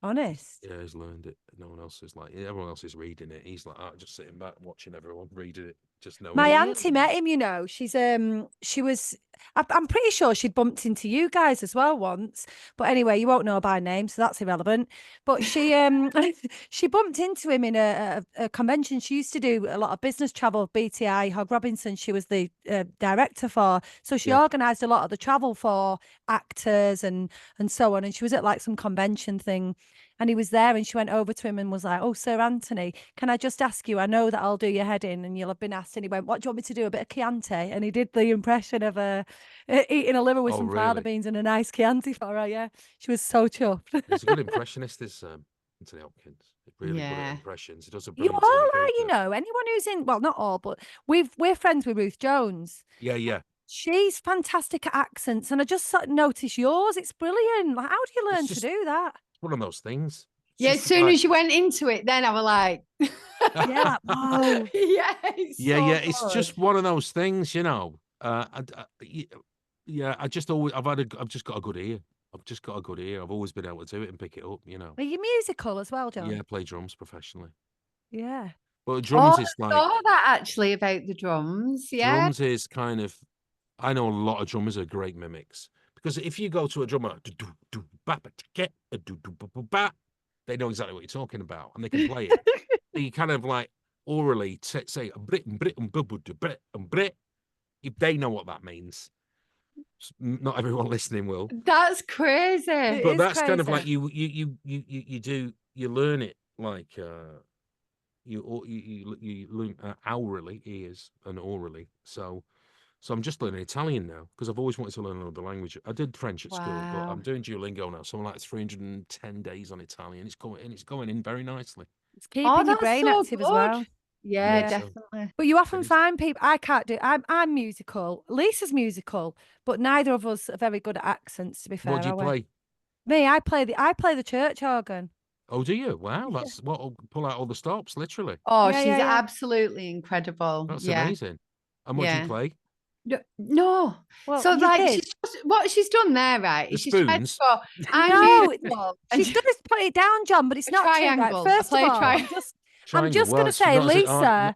Honest. Yeah, he's learned it. No one else is everyone else is reading it. He's like, just sitting back watching everyone reading it. Just knowing. My auntie met him, she was, I'm pretty sure she'd bumped into you guys as well once. But anyway, you won't know by name, so that's irrelevant. But she she bumped into him in a convention. She used to do a lot of business travel, BTI, Hogg Robinson. She was the director for. So she organised a lot of the travel for actors and so on. And she was at like some convention thing. And he was there, and she went over to him and was like, oh, Sir Anthony, can I just ask you? I know that I'll do your head in and you'll have been asked. And he went, what do you want me to do? A bit of Chianti? And he did the impression of eating a liver with some fava beans and a nice Chianti for her. Yeah, she was so chuffed. He's a good impressionist, this Anthony Hopkins. Really good at impressions. He does a You brilliant all are, anyone who's in, well, not all, but we're friends with Ruth Jones. Yeah. She's fantastic at accents, and I just sort of noticed yours. It's brilliant. Like, how do you learn to do that? One of those things. As soon as you went into it, then I was like, yeah, wow. It's just one of those things, I've just got a good ear. I've always been able to do it and pick it up, Are you musical as well, John? Yeah, I play drums professionally. Yeah. Well, drums is like. I saw that actually about the drums. Yeah. Drums is kind of. I know a lot of drummers are great mimics, because if you go to a drummer, they know exactly what you're talking about and they can play it. You kind of like orally say if they know what that means. Not everyone listening will. That's crazy. But that's crazy. Kind of like you learn it like you learn orally, ears and orally. So I'm just learning Italian now, because I've always wanted to learn another language. I did French at school, but I'm doing Duolingo now. So I'm like 310 days on Italian. It's going in very nicely. It's keeping your brain active as well. Yeah, definitely. But you often find people, I can't do, I'm musical. Lisa's musical, but neither of us are very good at accents, to be fair. What do you play? Me, I play the church organ. Oh, do you? Wow, that's what pull out all the stops, literally. Oh, she's absolutely incredible. That's amazing. And what do you play? No. Well, so like what she's done there, right? The spoons. She's just put it down, John, but it's not triangle. Right. First of all, I'm just going to say, Lisa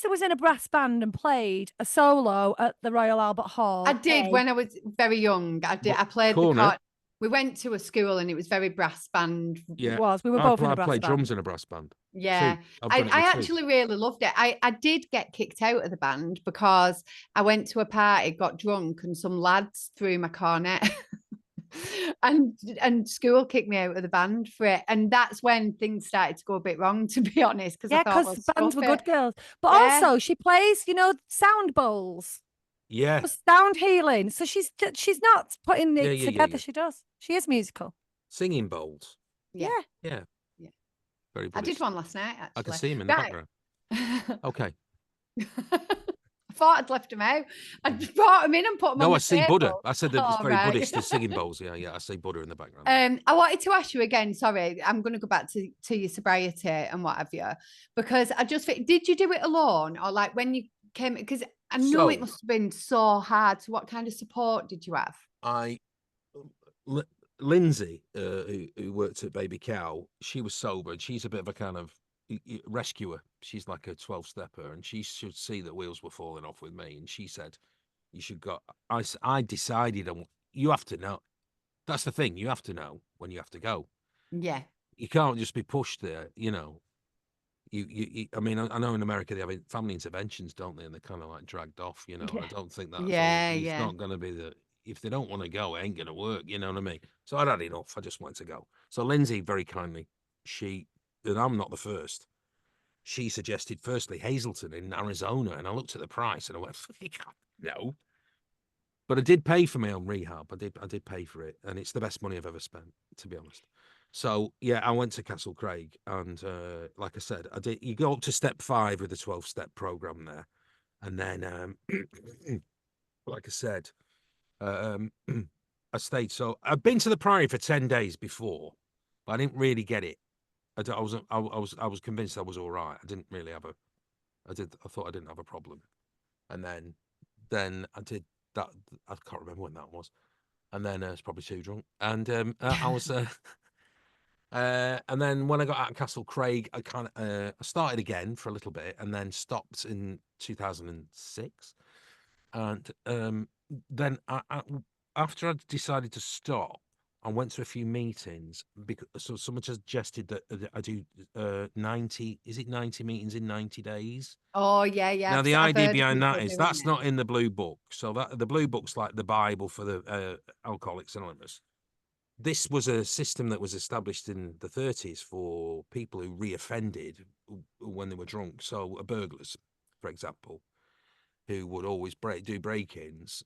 was in a brass band and played a solo at the Royal Albert Hall. I did when I was very young. I played the card. We went to a school and it was very brass band. Yeah, it was. We were both in a brass band. I played drums in a brass band. Yeah, I actually really loved it. I did get kicked out of the band because I went to a party, got drunk, and some lads threw my cornet. and school kicked me out of the band for it. And that's when things started to go a bit wrong, to be honest, because Yeah, I thought, because well, bands stuff were it. good girls. But Yeah. also she plays, sound bowls. Yeah. Sound healing. So she's not putting it together. Yeah. She does. She is musical. Singing bowls. Yeah. Yeah. Yeah. Very I Buddhist. did one last night, actually. I can see him in the background. Okay. I thought I'd left him out. I brought him in and put him on No, the I see table. Buddha. I said that it's Oh, very right. Buddhist, the singing bowls. Yeah, I see Buddha in the background. I wanted to ask you again, sorry, I'm going to go back to your sobriety and what have you, because I just think, did you do it alone, or like when you came, because I know it must have been so hard. So what kind of support did you have? Lindsay, who worked at Baby Cow, she was sober, and she's a bit of a kind of rescuer. She's like a 12-stepper, and she should see that wheels were falling off with me, and she said, you should go. I decided on, you have to know. That's the thing. You have to know when you have to go. Yeah. You can't just be pushed there, I mean, I know in America they have family interventions, don't they? And they're kind of like dragged off, Yeah. I don't think that's it's not going to be if they don't want to go, it ain't going to work, you know what I mean? So I'd had enough. I just wanted to go. So Lindsay, very kindly, and I'm not the first, she suggested firstly Hazleton in Arizona. And I looked at the price and I went, no. But I did pay for my own rehab. I did pay for it. And it's the best money I've ever spent, to be honest. So yeah, I went to Castle Craig, and like I said, you go up to step 5 with a 12-step program there. And then, like I said, I stayed. So I've been to the Priory for 10 days before, but I didn't really get it. I was convinced I was all right. I didn't really have I thought I didn't have a problem. And then I did that. I can't remember when that was. And then I was probably too drunk. And I was, and then when I got out of Castle Craig, I I started again for a little bit, and then stopped in 2006. And then after I decided to stop, I went to a few meetings, because so someone suggested that I do 90. Is it 90 meetings in 90 days? Oh yeah. Now the I've idea heard behind people that is doing that's it. not in the blue book. So that the blue book's like the Bible for the Alcoholics Anonymous. This was a system that was established in the 30s for people who reoffended when they were drunk. So burglars, for example, who would always do break-ins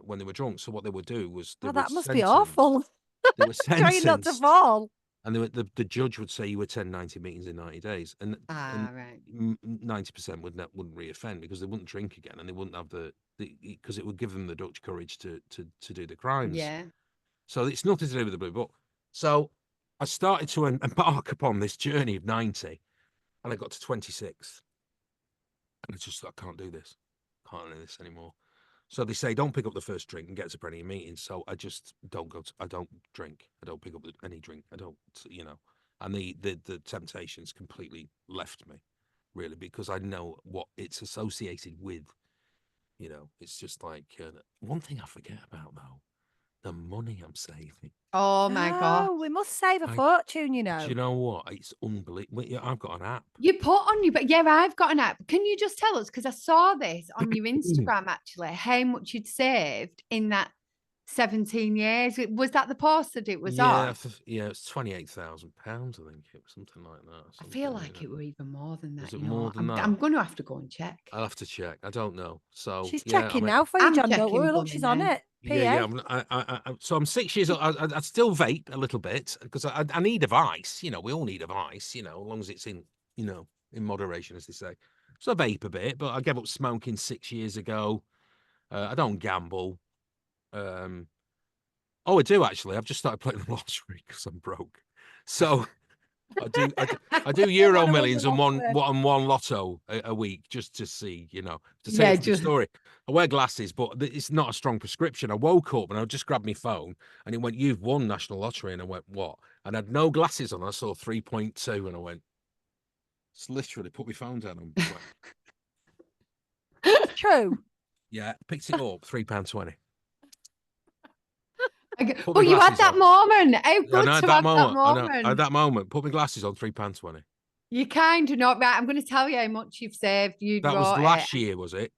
when they were drunk. So what they would do was that must be awful. They were sentenced, trying not to fall. And the judge would say you attend 90 meetings in 90 days, and right. 90% wouldn't reoffend because they wouldn't drink again, and they wouldn't have because it would give them the Dutch courage to do the crimes. Yeah. So it's nothing to do with the blue book. So I started to embark upon this journey of 90, and I got to 26, and I just thought, I can't do this. Can't do this anymore. So they say, don't pick up the first drink and get to plenty of meetings. So I just don't go. I don't drink. I don't pick up any drink. I don't, and the temptations completely left me, really, because I know what it's associated with. It's just like one thing I forget about, though, the money I'm saving. Oh my God. We must save a fortune, Do you know what? It's unbelievable. I've got an app. You put on but yeah, I've got an app. Can you just tell us, because I saw this on your Instagram actually, how much you'd saved in that 17 years? Was that the post that it was on? Yeah, it's £28,000, I think it was something like that. I feel like it were even more than that. Was it more than that? I'm going to have to go and check. I'll have to check. I don't know. So she's checking now for you, John. Don't worry, look, she's on it. Yeah. So I'm 6 years old. I still vape a little bit because I need a vice. We all need a vice. As long as it's in moderation, as they say. So I vape a bit, but I gave up smoking 6 years ago. I don't gamble. I do actually. I've just started playing the lottery because I'm broke. So I do Euro Millions and one lotto a week just to see, to tell you the story. I wear glasses, but it's not a strong prescription. I woke up and I just grabbed my phone and it went, "You've won National Lottery," and I went, "What?" And I had no glasses on. I saw 3.2 and I went, it's literally put my phone down and went, true. Yeah, picked it up, £3.20. But you had that moment. How good to have that moment. I had that moment. Put my glasses on, £3.20. You kind of not right. I'm going to tell you how much you've saved. That was last year, was it?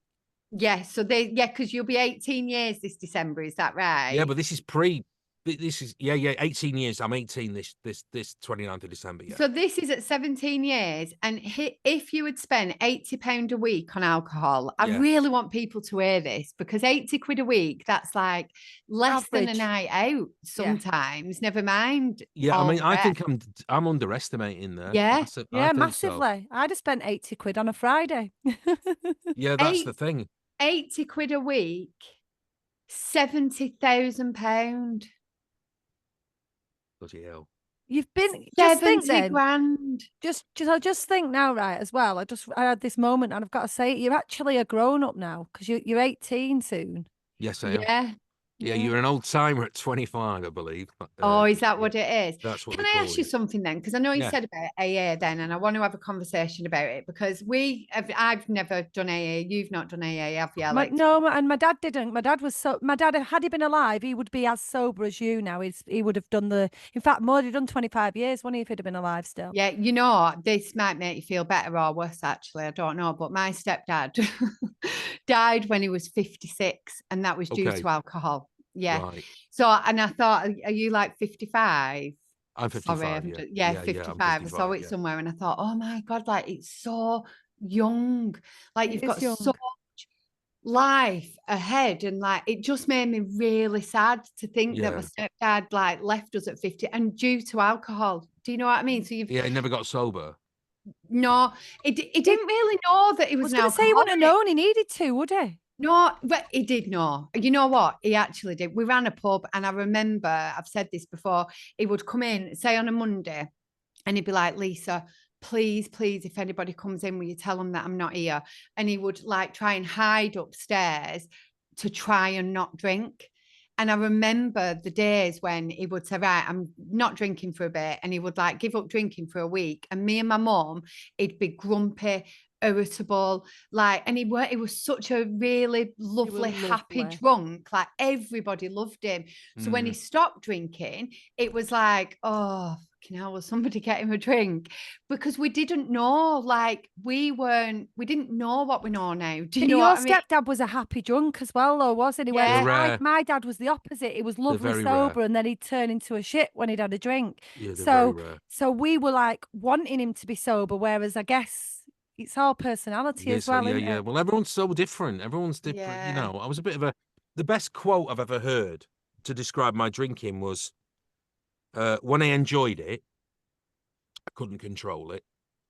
Yeah. So because you'll be 18 years this December. Is that right? Yeah, but this is pre This is, yeah, 18 years. I'm 18 this 29th of December, yeah. So this is at 17 years. And if you would spend £80 a week on alcohol, I Yeah. really want people to hear this, because 80 quid a week, that's like less than a Average. night out sometimes, never mind. Yeah, I all mean, the I rest. think I'm underestimating there. Yeah. Yeah, I think so. massively. I'd have spent 80 quid on a Friday. Yeah, that's the thing. 80 quid a week, £70,000. Bloody hell. You've been just think 70 then. grand. I just think now, right, as well. I had this moment, and I've got to say, you're actually a grown up now, because you're 18 soon. Yes, I am. Yeah. Yeah, you're an old timer at 25, I believe. Oh, is that what it is? That's what Can they I call ask you something then? Because I know you Yeah. said about AA then, and I want to have a conversation about it, because I've never done AA. You've not done AA, have you, Alex? No, and my dad didn't. My dad, had he been alive, he would be as sober as you now. He would have done in fact, more, he'd done 25 years, wouldn't he, if he'd have been alive still? Yeah, you know, this might make you feel better or worse, actually. I don't know. But my stepdad died when he was 56, and that was due Okay. to alcohol. Yeah. Right. So, and I thought, are you like 55? I'm 55, Sorry, yeah. yeah, 55. I'm I 55, saw it somewhere, and I thought, oh my God, like it's so young. Like you've got so much life ahead, and like it just made me really sad to think that my stepdad like left us at 50 and due to alcohol. Do you know what I mean? So he never got sober. No, he didn't really know that he was an I was going to say, he wouldn't have alcoholic. known he needed to, would he? No, but he did know. You know what? He actually did. We ran a pub, and I remember, I've said this before, he would come in, say on a Monday, and he'd be like, Lisa, please, if anybody comes in, will you tell them that I'm not here? And he would like try and hide upstairs to try and not drink. And I remember the days when he would say, right, I'm not drinking for a bit. And he would like give up drinking for a week. And me and my mum, he'd be grumpy, irritable, like, and he was such a really lovely, happy drunk. Like everybody loved him. So when he stopped drinking, it was like, oh, fucking hell, will somebody get him a drink? Because we didn't know, like we didn't know what we know now. Do you know your what I mean? stepdad was a happy drunk as well, though, wasn't he? Yeah. Whereas my dad was the opposite. He was lovely sober, and then he'd turn into a shit when he'd had a drink. Yeah, they're very rare. So we were like wanting him to be sober, whereas I guess it's all personality as well, isn't it? Well, everyone's so different. Everyone's different. Yeah. You know, I was a bit of the best quote I've ever heard to describe my drinking was, when I enjoyed it, I couldn't control it.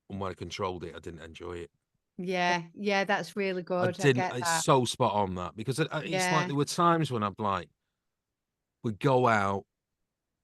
And when I controlled it, I didn't enjoy it. Yeah, that's really good. I didn't. Get that. It's so spot on that, because it's like there were times when we'd go out,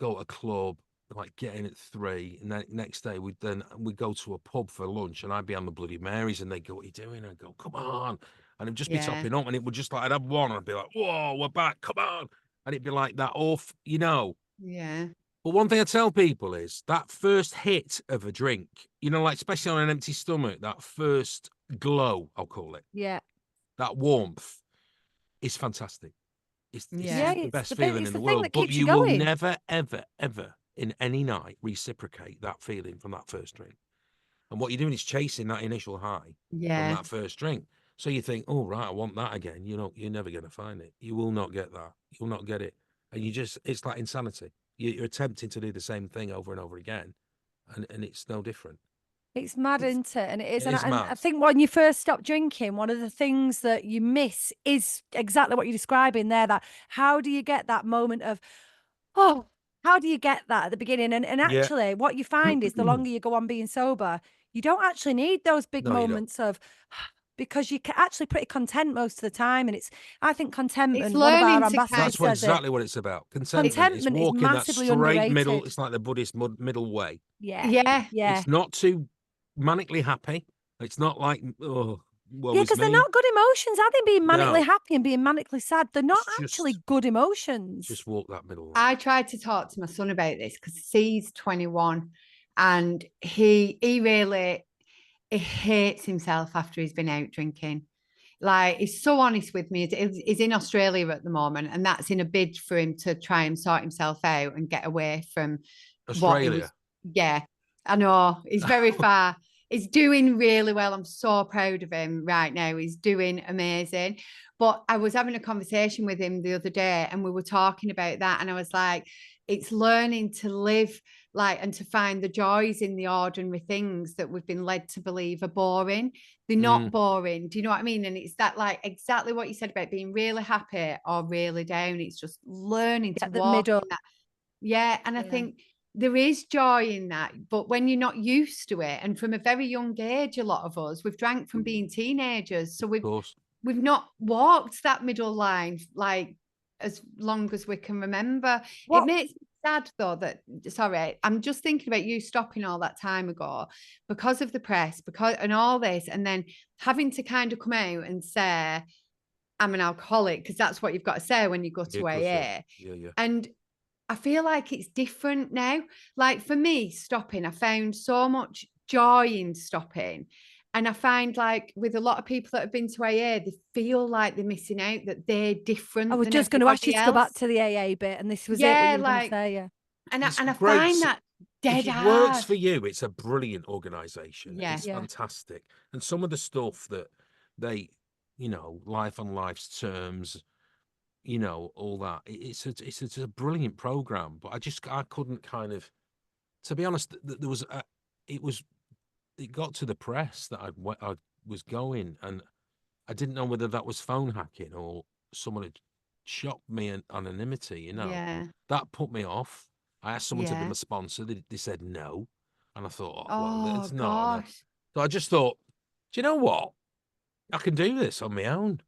go to a club, like get in at 3, and then next day we'd go to a pub for lunch, and I'd be on the Bloody Marys, and they'd go, "What are you doing?" I'd go, "Come on," and it'd just be topping up, and it would just like I'd have one, and I'd be like, "Whoa, we're back, come on," and it'd be like that off, you know. Yeah. But one thing I tell people is that first hit of a drink, you know, like especially on an empty stomach, that first glow, I'll call it. Yeah. That warmth is fantastic. It's the best feeling in the world. But you will never, ever, ever in any night reciprocate that feeling from that first drink. And what you're doing is chasing that initial high from that first drink. So you think, oh, right, I want that again. You know, you're never going to find it. You will not get that. You'll not get it. And it's like insanity. You're attempting to do the same thing over and over again. And it's no different. It's mad, isn't it? And it is. And I think when you first stop drinking, one of the things that you miss is exactly what you're describing there. That how do you get that moment of, oh, how do you get that at the beginning? And actually, what you find is the longer you go on being sober, you don't actually need those big moments of, because you're actually pretty content most of the time. And I think contentment, it's one of our learning to ambassadors That's exactly what it's about. Contentment is walking massively that straight underrated. middle. It's like the Buddhist middle way. Yeah. It's not too manically happy. It's not like, oh, well, because they're not good emotions. I think being manically happy and being manically sad, they're not actually good emotions. Just walk that middle line. I tried to talk to my son about this because he's 21, and he hates himself after he's been out drinking. Like, he's so honest with me. He's in Australia at the moment, and that's in a bid for him to try and sort himself out and get away from Australia. Yeah, I know. He's very far. He's doing really well. I'm so proud of him right now. He's doing amazing. But I was having a conversation with him the other day and we were talking about that. And I was like, it's learning to live and to find the joys in the ordinary things that we've been led to believe are boring. They're not boring. Do you know what I mean? And it's that exactly what you said about being really happy or really down. It's just learning to walk in that. Yeah. And I think there is joy in that, but when you're not used to it, and from a very young age, a lot of us, we've drank from being teenagers, so we've not walked that middle line as long as we can remember. It makes me sad though sorry, I'm just thinking about you stopping all that time ago because of the press, and all this, and then having to kind of come out and say I'm an alcoholic, because that's what you've got to say when you go to AA. And I feel like it's different now. Like for me, stopping, I found so much joy in stopping. And I find with a lot of people that have been to AA, they feel like they're missing out, that they're different. I was just going to ask you to go back to the AA bit, and this was it. What you were going to say, And I find that dead if it hard. works for you, it's a brilliant organisation. Yeah. It's fantastic. And some of the stuff that they, life on life's terms, all that. It's a brilliant program, but I couldn't kind of, to be honest, there was it got to the press that I was going, and I didn't know whether that was phone hacking or someone had shocked me in anonymity. That put me off. I asked someone to be my sponsor. They said no, and I thought, well, it's not. So I just thought, do you know what? I can do this on my own,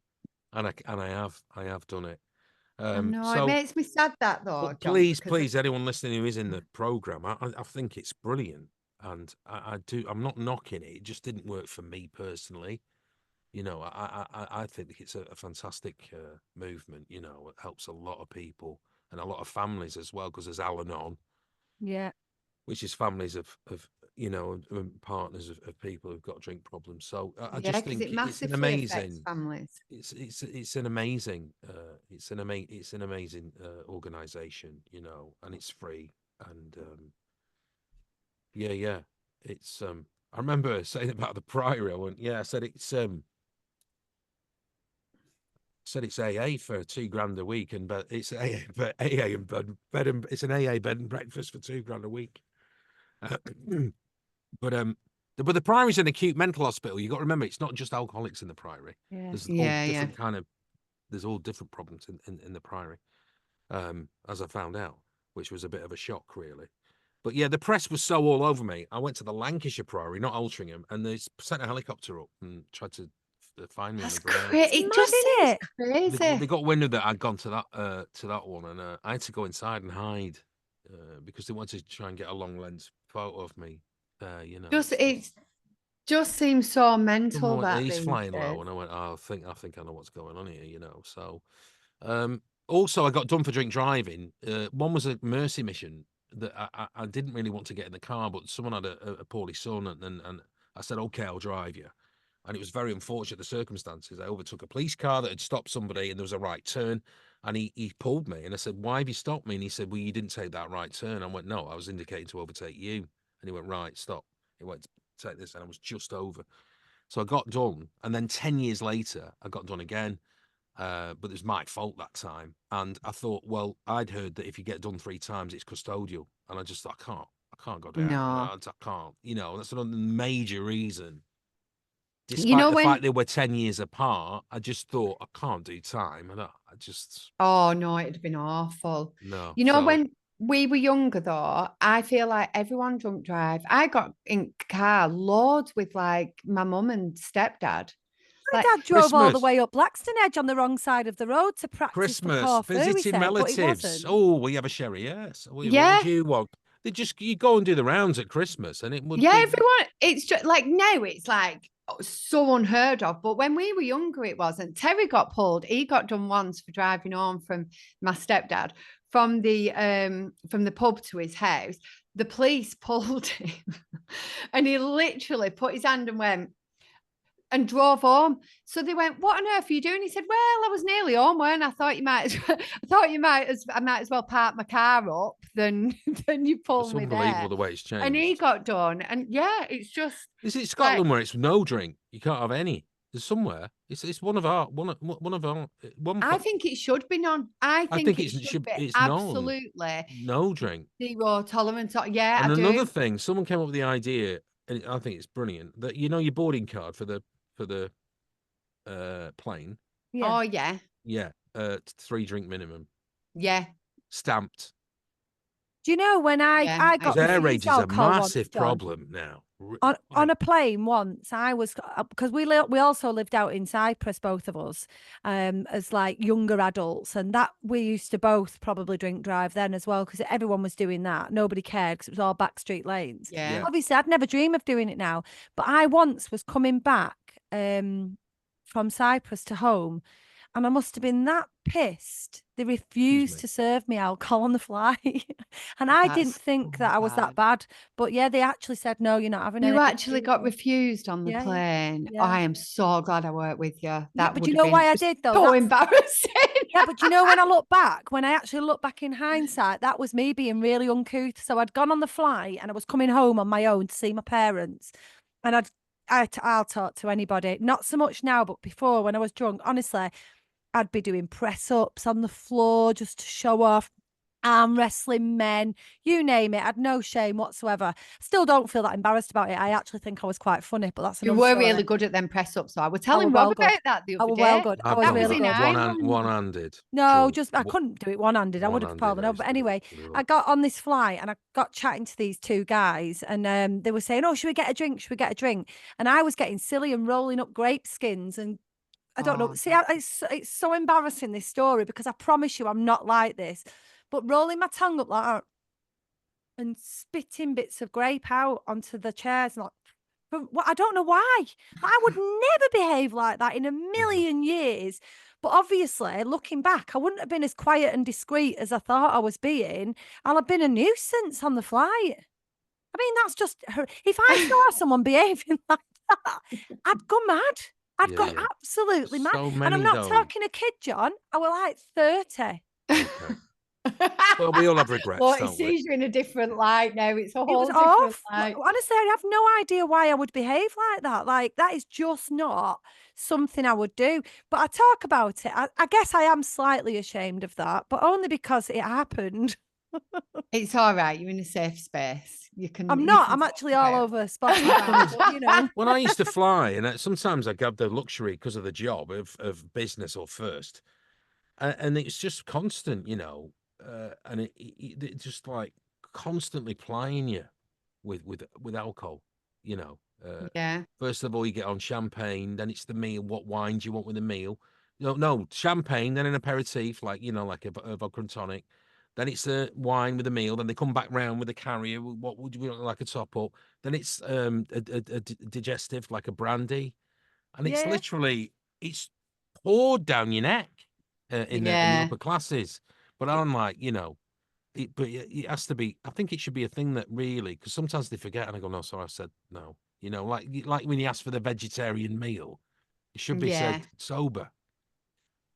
and I have done it. No, it makes me sad that though. John, please, anyone listening who is in the program, I think it's brilliant, and I do. I'm not knocking it. It just didn't work for me personally. I think it's a fantastic movement. It helps a lot of people and a lot of families as well, because there's Al-Anon, which is families of partners of people who've got drink problems. So I just think it's an amazing families. It's an amazing organization, and it's free, and it's I remember saying about the Priory. I went, I said it's AA for $2,000 a week, but it's AA for AA and bed and it's an AA bed and breakfast for $2,000 a week. But the Priory's an acute mental hospital. You got to remember, it's not just alcoholics in the Priory. There's there's all different problems in the Priory, as I found out, which was a bit of a shock, really. But the press was so all over me. I went to the Lancashire Priory, not Altrincham, and they sent a helicopter up and tried to find me. That's crazy. It just seems crazy. They got wind of that I'd gone to that one, and I had to go inside and hide because they wanted to try and get a long lens photo of me. It just seems so mental that he's flying low, and I went, I think I know what's going on here, So, also I got done for drink driving. One was a mercy mission that I didn't really want to get in the car, but someone had a poorly son, and I said, okay, I'll drive you. And it was very unfortunate, the circumstances. I overtook a police car that had stopped somebody, and there was a right turn, and he pulled me, and I said, why have you stopped me? And he said, well, you didn't take that right turn. I went, no, I was indicating to overtake you. And he went, right, stop. He went, take this, and I was just over. So I got done, and then 10 years later, I got done again, but it was my fault that time. And I thought, well, I'd heard that if you get done 3 times, it's custodial. And I just thought, I can't go down. No. I can't. That's another major reason. Despite the fact they were 10 years apart, I just thought, I can't do time. Oh, no, it'd have been awful. No. When we were younger, though, I feel like everyone drunk drive. I got in car loads with my mum and stepdad. My dad drove all the way up Blackstone Edge on the wrong side of the road to practice for Corfu, visiting relatives. Oh, we have a sherry, yes. What would you want? You go and do the rounds at Christmas, and it would. Yeah, everyone. It's just now it's so unheard of. But when we were younger, it wasn't. Terry got pulled. He got done once for driving home from my stepdad from the pub to his house. The police pulled him, and he literally put his hand and went. and drove home. So they went, "What on earth are you doing?" He said, "Well, I was nearly home, weren't I? I might as well park my car up than you pull It's me unbelievable there." the way it's changed. And he got done. And yeah, it's just Is it Scotland where it's no drink? You can't have any. There's somewhere. It's one of our I think it should be none. I think it should be it's absolutely no drink. zero tolerance. Yeah, And I another do. thing, someone came up with the idea, and I think it's brilliant, that your boarding card for the plane. Oh yeah. Yeah, 3 drink minimum. Yeah. Stamped. Do you know when I got Because air rage refused is a alcohol once, massive John? problem now. On a plane once, I was, because we also lived out in Cyprus, both of us, as like younger adults, and that we used to both probably drink drive then as well, because everyone was doing that. Nobody cared because it was all backstreet lanes. Yeah. Obviously, I'd never dream of doing it now, but I once was coming back from Cyprus to home, and I must have been that pissed. They refused to serve me alcohol on the flight. And I didn't think that I was that bad. But yeah, they actually said, no, you're not having it. You actually got refused on the plane. Yeah. I am so glad I worked with you. But you know why I did though? So embarrassing. Yeah, but you know, when I actually look back in hindsight, that was me being really uncouth. So I'd gone on the flight and I was coming home on my own to see my parents. And I'll talk to anybody. Not so much now, but before when I was drunk, honestly, I'd be doing press ups on the floor just to show off, arm wrestling men, you name it. I had no shame whatsoever. Still don't feel that embarrassed about it. I actually think I was quite funny, but that's another story. Really good at them press ups. So I was telling Rob about that the other day. Well good. I was really good. One-handed. No, I couldn't do it one-handed. I would have fallen over. But anyway, I got on this flight and I got chatting to these 2 guys, and they were saying, "Oh, should we get a drink? Should we get a drink?" And I was getting silly and rolling up grape skins and I don't know. See, it's so embarrassing, this story, because I promise you I'm not like this. But rolling my tongue up like that and spitting bits of grape out onto the chairs, like, I don't know why. I would never behave like that in a million years. But obviously, looking back, I wouldn't have been as quiet and discreet as I thought I was being. I'll have been a nuisance on the flight. I mean, that's just if I saw someone behaving like that, I'd go mad. I'd go absolutely mad. And I'm not talking a kid, John. I was like 30. Okay. Well, we all have regrets. Well, it sees you in a different light now. It's a whole different light. Honestly, I have no idea why I would behave like that. Like, that is just not something I would do. But I talk about it. I guess I am slightly ashamed of that, but only because it happened. It's all right. You're in a safe space. I'm actually all over Spotify. You know. When I used to fly, and sometimes I got the luxury because of the job of business or first, and it's just constant, and it just like constantly plying you with alcohol, First of all, you get on champagne, then it's the meal. What wine do you want with the meal? No, champagne, then an aperitif, like a vodka and tonic. Then it's a wine with a meal. Then they come back round with a carrier. What would you like a top up? Then it's a digestive, like a brandy, and it's literally it's poured down your neck in the upper classes. But I'm like, it has to be. I think it should be a thing that really, because sometimes they forget, and I go, no, sorry, I said no. Like when you ask for the vegetarian meal, it should be said sober,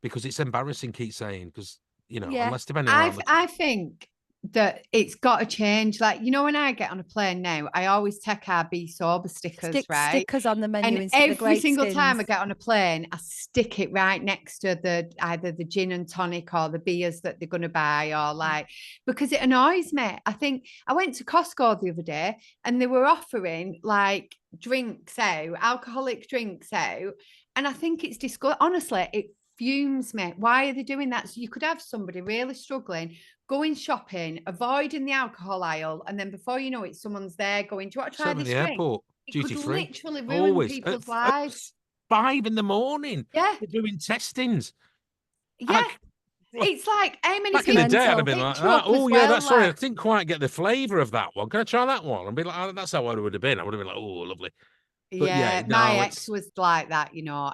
because it's embarrassing. Keep saying because. Unless depending on I think that it's got to change. Like, when I get on a plane now, I always take our be sober stickers, right? Stickers on the menu. And every single time I get on a plane, I stick it right next to either the gin and tonic or the beers that they're going to buy, or because it annoys me. I think I went to Costco the other day and they were offering like drinks out, alcoholic drinks out. And I think it's disgusting. Honestly, it fumes me. Why are they doing that? So you could have somebody really struggling, going shopping, avoiding the alcohol aisle, and then before you know it, someone's there going, "Do you want to try this drink?" Airport, it duty could free. literally ruin people's lives. 5 a.m. Yeah, they're doing testings. Yeah, it's like how many back people in the day, I'd have been like, sorry, I didn't quite get the flavour of that one. Can I try that one? And be like, that's how I would have been. I would have been like, oh, lovely. But my ex was like that,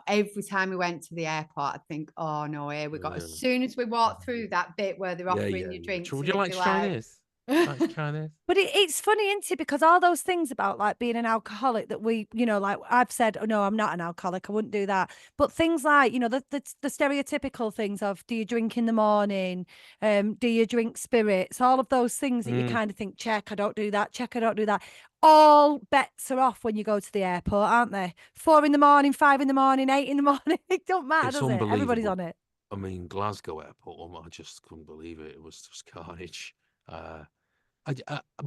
every time we went to the airport, I'd think, oh no, here we got. As soon as we walked through that bit where they're offering you drinks, would you like to try this? That kind of. But it's funny, isn't it? Because all those things about like being an alcoholic that we, like I've said, oh no, I'm not an alcoholic. I wouldn't do that. But things like, the stereotypical things of do you drink in the morning? Do you drink spirits? All of those things that you kind of think, check, I don't do that, check, I don't do that. All bets are off when you go to the airport, aren't they? 4 in the morning, 5 in the morning, 8 in the morning. It don't matter, It's does it? Everybody's unbelievable. on it. I mean, Glasgow Airport, I just couldn't believe it. It was just carnage. But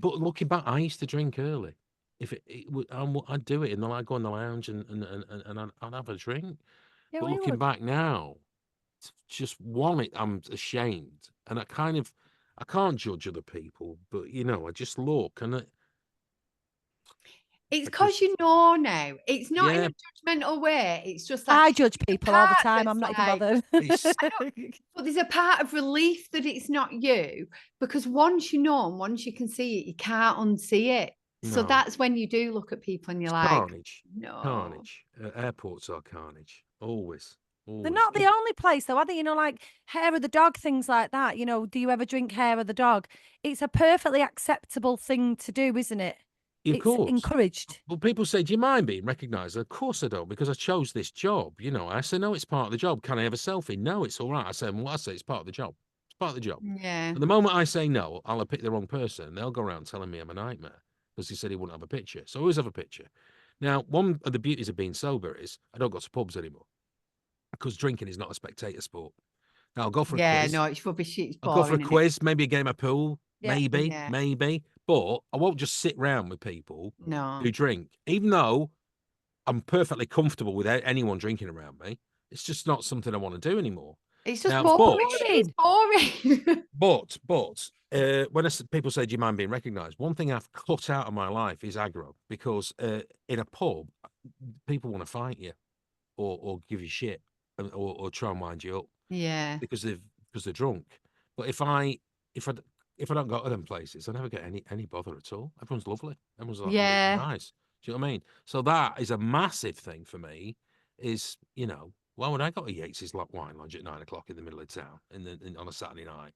looking back, I used to drink early. If I'd do it, and then I'd go in the lounge and I'd have a drink. Yeah, But we looking would. back now, it's just one, I'm ashamed, and I can't judge other people, but I just look and It's because you know now. It's not in yeah, a judgmental way. It's just like I judge people all the part time. that's I'm not even like, bothered. it's but there's a part of relief that it's not you, because once you know and once you can see it, you can't unsee it. So no, that's when you do look at people and you're it's like, carnage, no. carnage. Airports are carnage, always, They're always. not the only place though, are they? Like hair of the dog, things like that. Do you ever drink hair of the dog? It's a perfectly acceptable thing to do, isn't it? Of It's course. encouraged. Well, people say, "Do you mind being recognised?" Of course I don't, because I chose this job. I say, "No, it's part of the job. Can I have a selfie?" No, it's all right. I say, "What I say, it's part of the job. It's part of the job." Yeah. And the moment I say no, I'll have picked the wrong person. They'll go around telling me I'm a nightmare because he said he wouldn't have a picture. So I always have a picture. Now, one of the beauties of being sober is I don't go to pubs anymore because drinking is not a spectator sport. Now, I'll go for a Yeah, quiz. no, it's rubbish. It's I'll go for a boring, isn't it? quiz, maybe a game of pool, Yeah. maybe. But I won't just sit round with people No. who drink, even though I'm perfectly comfortable with anyone drinking around me. It's just not something I want to do anymore. It's just Now, boring. It's boring. but when people say, "Do you mind being recognised?" One thing I've cut out of my life is aggro, because in a pub, people want to fight you or give you shit or try and wind you up Yeah. because they're drunk. But if I don't go to them places, I never get any bother at all. Everyone's lovely. Everyone's like really Yeah. nice. Do you know what I mean? So that is a massive thing for me. Is why would I go to Yates's wine lodge at 9 o'clock in the middle of town on a Saturday night?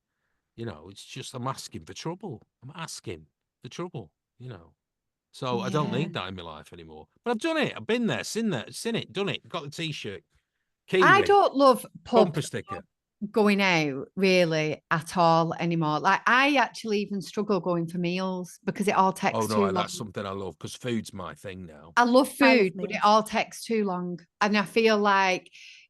It's just I'm asking for trouble. I'm asking for trouble. So I don't Yeah. need that in my life anymore. But I've done it. I've been there, seen it, done it. Got the T-shirt, key I ring, don't love bumper pub sticker. going out really at all anymore. Like I actually even struggle going for meals because it all takes Oh too no, long. that's something I love because food's my thing now. I love I love food, but it meals. all takes too long. And I feel like,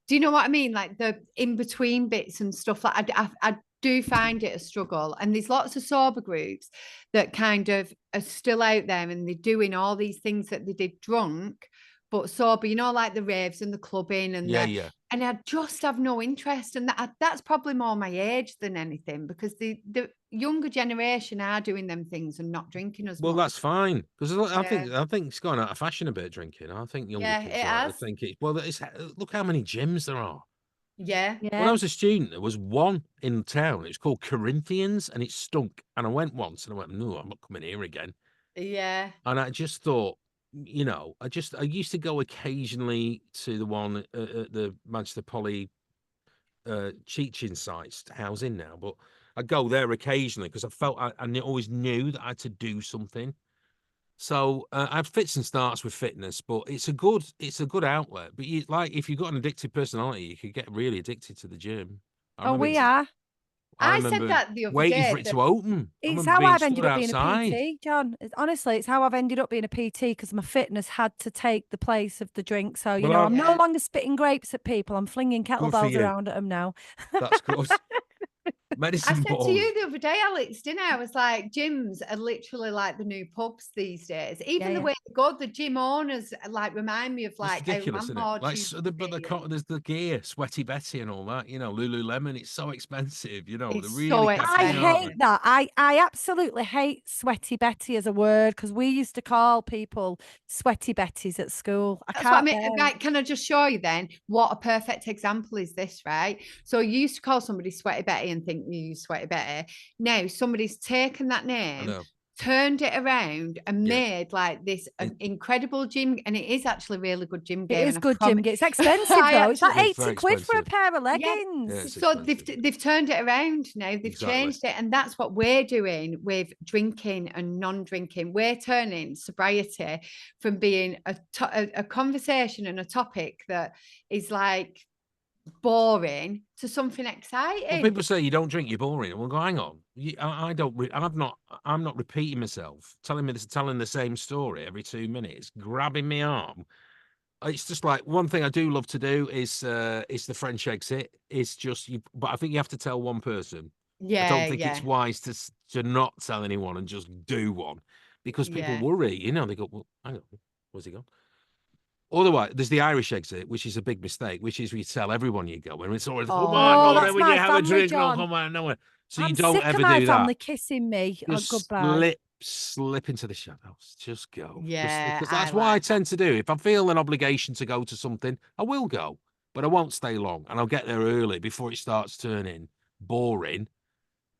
do you know what I mean? Like the in-between bits and stuff, like I do find it a struggle. And there's lots of sober groups that kind of are still out there and they're doing all these things that they did drunk, but sober, like the raves and the clubbing and Yeah. and I just have no interest. And that's probably more my age than anything, because the younger generation are doing them things and not drinking as Well, much. that's fine because I think Yeah. it's gone out of fashion a bit drinking. I think younger Yeah, kids it are. I has. think look how many gyms there are. Yeah. When I Yeah. was a student, there was one in town. It's called Corinthians, and it stunk. And I went once, and I went, "No, I'm not coming here again." Yeah. And I just thought, I used to go occasionally to the one at the Manchester Poly teaching sites, housing now, but I go there occasionally because I felt I always knew that I had to do something. So I have fits and starts with fitness, but it's a good outlet. But if you've got an addictive personality, you could get really addicted to the gym. Oh, we are. I I said remember that the other waiting for day. it That to open. I It's remember how being I've stood ended up being a outside. PT, John. Honestly, it's how I've ended up being a PT because my fitness had to take the place of the drink. So, Well, I'm no Yeah. longer spitting grapes at people. I'm flinging good for kettlebells you. around at them now. That's good. I Medicine said to balls. you the other day, Alex, didn't I? I was like, gyms are literally like the new pubs these days. Even the Yeah. way they go, the gym owners like remind me of It's like our ridiculous, isn't it? landlords Like, used so to be. there's the gear, Sweaty Betty and all that, Lululemon. It's so expensive, they're It's really so catching I you, aren't they? hate that. I absolutely hate sweaty Betty as a word because we used to call people sweaty Betties at school. I That's what I can't mean. bear it. Right, can I just show you then what a perfect example is this, right? So you used to call somebody Sweaty Betty and think you use Sweaty Betty. Now somebody's taken that I name, know. turned it around and Yeah. made like this incredible gym, and it is actually really good gym It gear. is and good gym gear. It's expensive I though. It's like actually- It's very 80 quid for a expensive. pair of Yeah. leggings. Yeah, it's So expensive. they've turned it around now. They've Exactly. changed it, and that's what we're doing with drinking and non-drinking. We're turning sobriety from being a conversation and a topic that is like boring to something exciting. Well, people say you don't drink, you're boring. Well, go, hang on. I don't. I'm not repeating myself, telling the same story every 2 minutes, grabbing my arm. It's just like one thing I do love to do is the French exit. It's just you, but I think you have to tell one person. I don't think it's wise to not tell anyone and just do one, because people worry. You know, they go, well, hang on, where's he gone? Otherwise, there's the Irish exit, which is a big mistake, which is we tell everyone you go, and it's always, come on, that's when you my have a family, drink, John. come on, no. So you I'm don't sick ever of my do family that. kissing me. Just Goodbye. slip into the shadows. Just go. Yeah, Because that's what I tend to do. If I feel an obligation to go to something, I will go, but I won't stay long, and I'll get there early before it starts turning boring.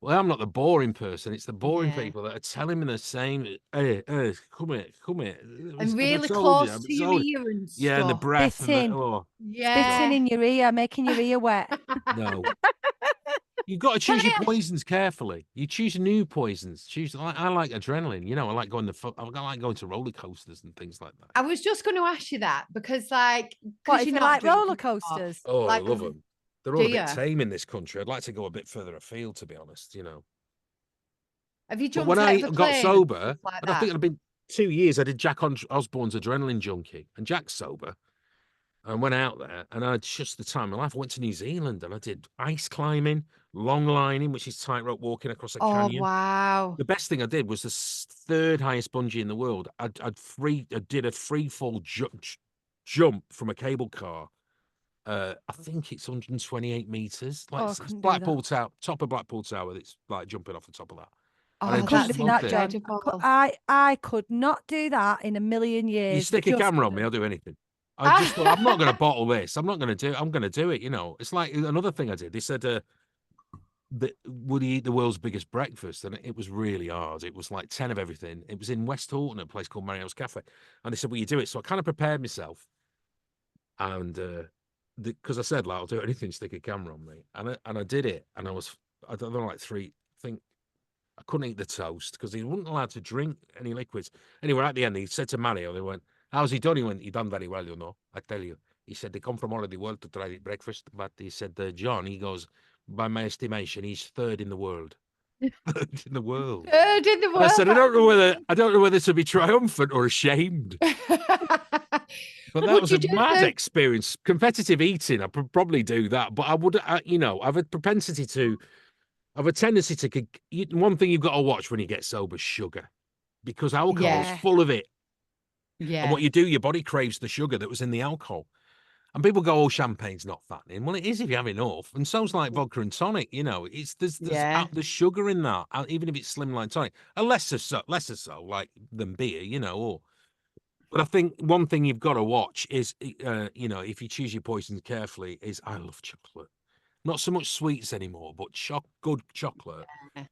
Well, I'm not the boring person. It's the boring people that are telling me the same. Hey, come here. And really I told you, close to your ear and stuff. Yeah, and the breath and the, Spitting in your ear, making your ear wet. no. You've got to choose your poisons carefully. You choose new poisons. I like adrenaline. You know, I like going to roller coasters and things like that. I was just going to ask you that because, like, What, if you like roller coasters? Oh, like, I love them. They're all a bit tame in this country. I'd like to go a bit further afield, to be honest. You know. Have you jumped But when out I of a got plane sober, like and I think it'd been 2 years, I did Jack Osborne's Adrenaline Junkie, and Jack's sober. And went out there, and I had just the time of my life. I went to New Zealand, and I did ice climbing, long lining, which is tightrope walking across a canyon. Oh, wow. The best thing I did was the third highest bungee in the world. I did a free fall jump from a cable car. I think it's 128 meters. Like it's Blackpool Tower, top of Blackpool Tower. It's like jumping off the top of that. Oh, Couldn't do that, John. I could not do that in a million years. You stick a camera on me, I'll do anything. I just thought, I'm not going to bottle this. I'm going to do it. You know, it's like another thing I did. They said, would he eat the world's biggest breakfast? And it was really hard. It was like 10 of everything. It was in West Horton, a place called Mario's Cafe. And they said, will you do it? So I kind of prepared myself. And because I said, like, I'll do anything, stick a camera on me. And I did it. And I don't know, like I couldn't eat the toast because he wasn't allowed to drink any liquids. Anyway, at the end, he said to Mario, they went, how's he done? He went, he done very well, you know, I tell you. He said, they come from all over the world to try breakfast. But he said, John, he goes, by my estimation, he's third in the world. Third in the world. Third in the world. And I said, I don't know whether to be triumphant or ashamed. But that was a mad experience. Competitive eating, I probably do that. But I would, you know, I have a propensity to, I've a tendency to, one thing you've got to watch when you get sober, sugar. Because alcohol is full of it. Yeah. And what you do, your body craves the sugar that was in the alcohol. And people go, oh, champagne's not fattening. Well, it is if you have enough. And so's like vodka and tonic, you know. There's sugar in that, even if it's slimline tonic. A lesser so, like than beer, you know. But I think one thing you've got to watch is, you know, if you choose your poisons carefully, is I love chocolate. Not so much sweets anymore, but good chocolate. Yeah.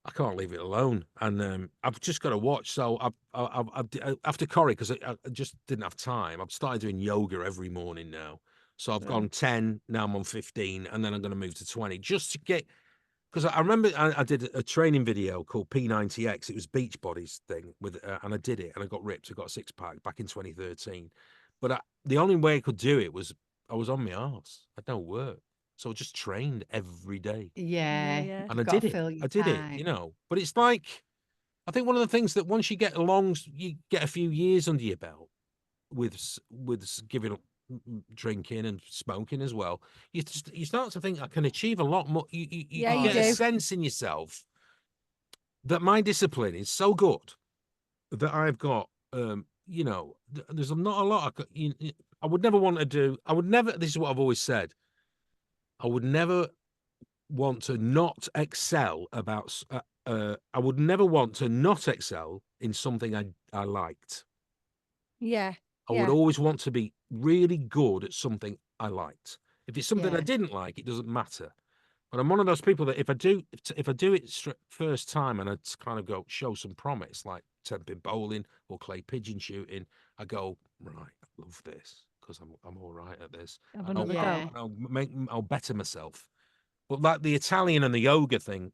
I can't leave it alone, and I've just got to watch. So after Corrie, because I just didn't have time, I've started doing yoga every morning now. So I've gone 10, now I'm on 15, and then I'm going to move to 20, just to get. Because I remember I did a training video called P90X. It was beach bodies thing and I did it, and I got ripped. I got a 6-pack back in 2013. But the only way I could do it was I was on my arse. I don't work. So I just trained every day. Yeah. And I did it, you know. But it's like, I think one of the things that once you get you get a few years under your belt with giving up drinking and smoking as well, you start to think I can achieve a lot more. You get a sense in yourself that my discipline is so good that I've got, you know, there's not a lot. I would never want to do, this is what I've always said, I would never want to not excel about, I would never want to not excel in something I liked. Yeah. I would always want to be really good at something I liked. If it's something I didn't like, it doesn't matter. But I'm one of those people that if I do it first time and I kind of go show some promise, like temping bowling or clay pigeon shooting, I go, right, I love this because I'm all right at this. Have And another Yeah. go. I'll better myself. But like the Italian and the yoga thing,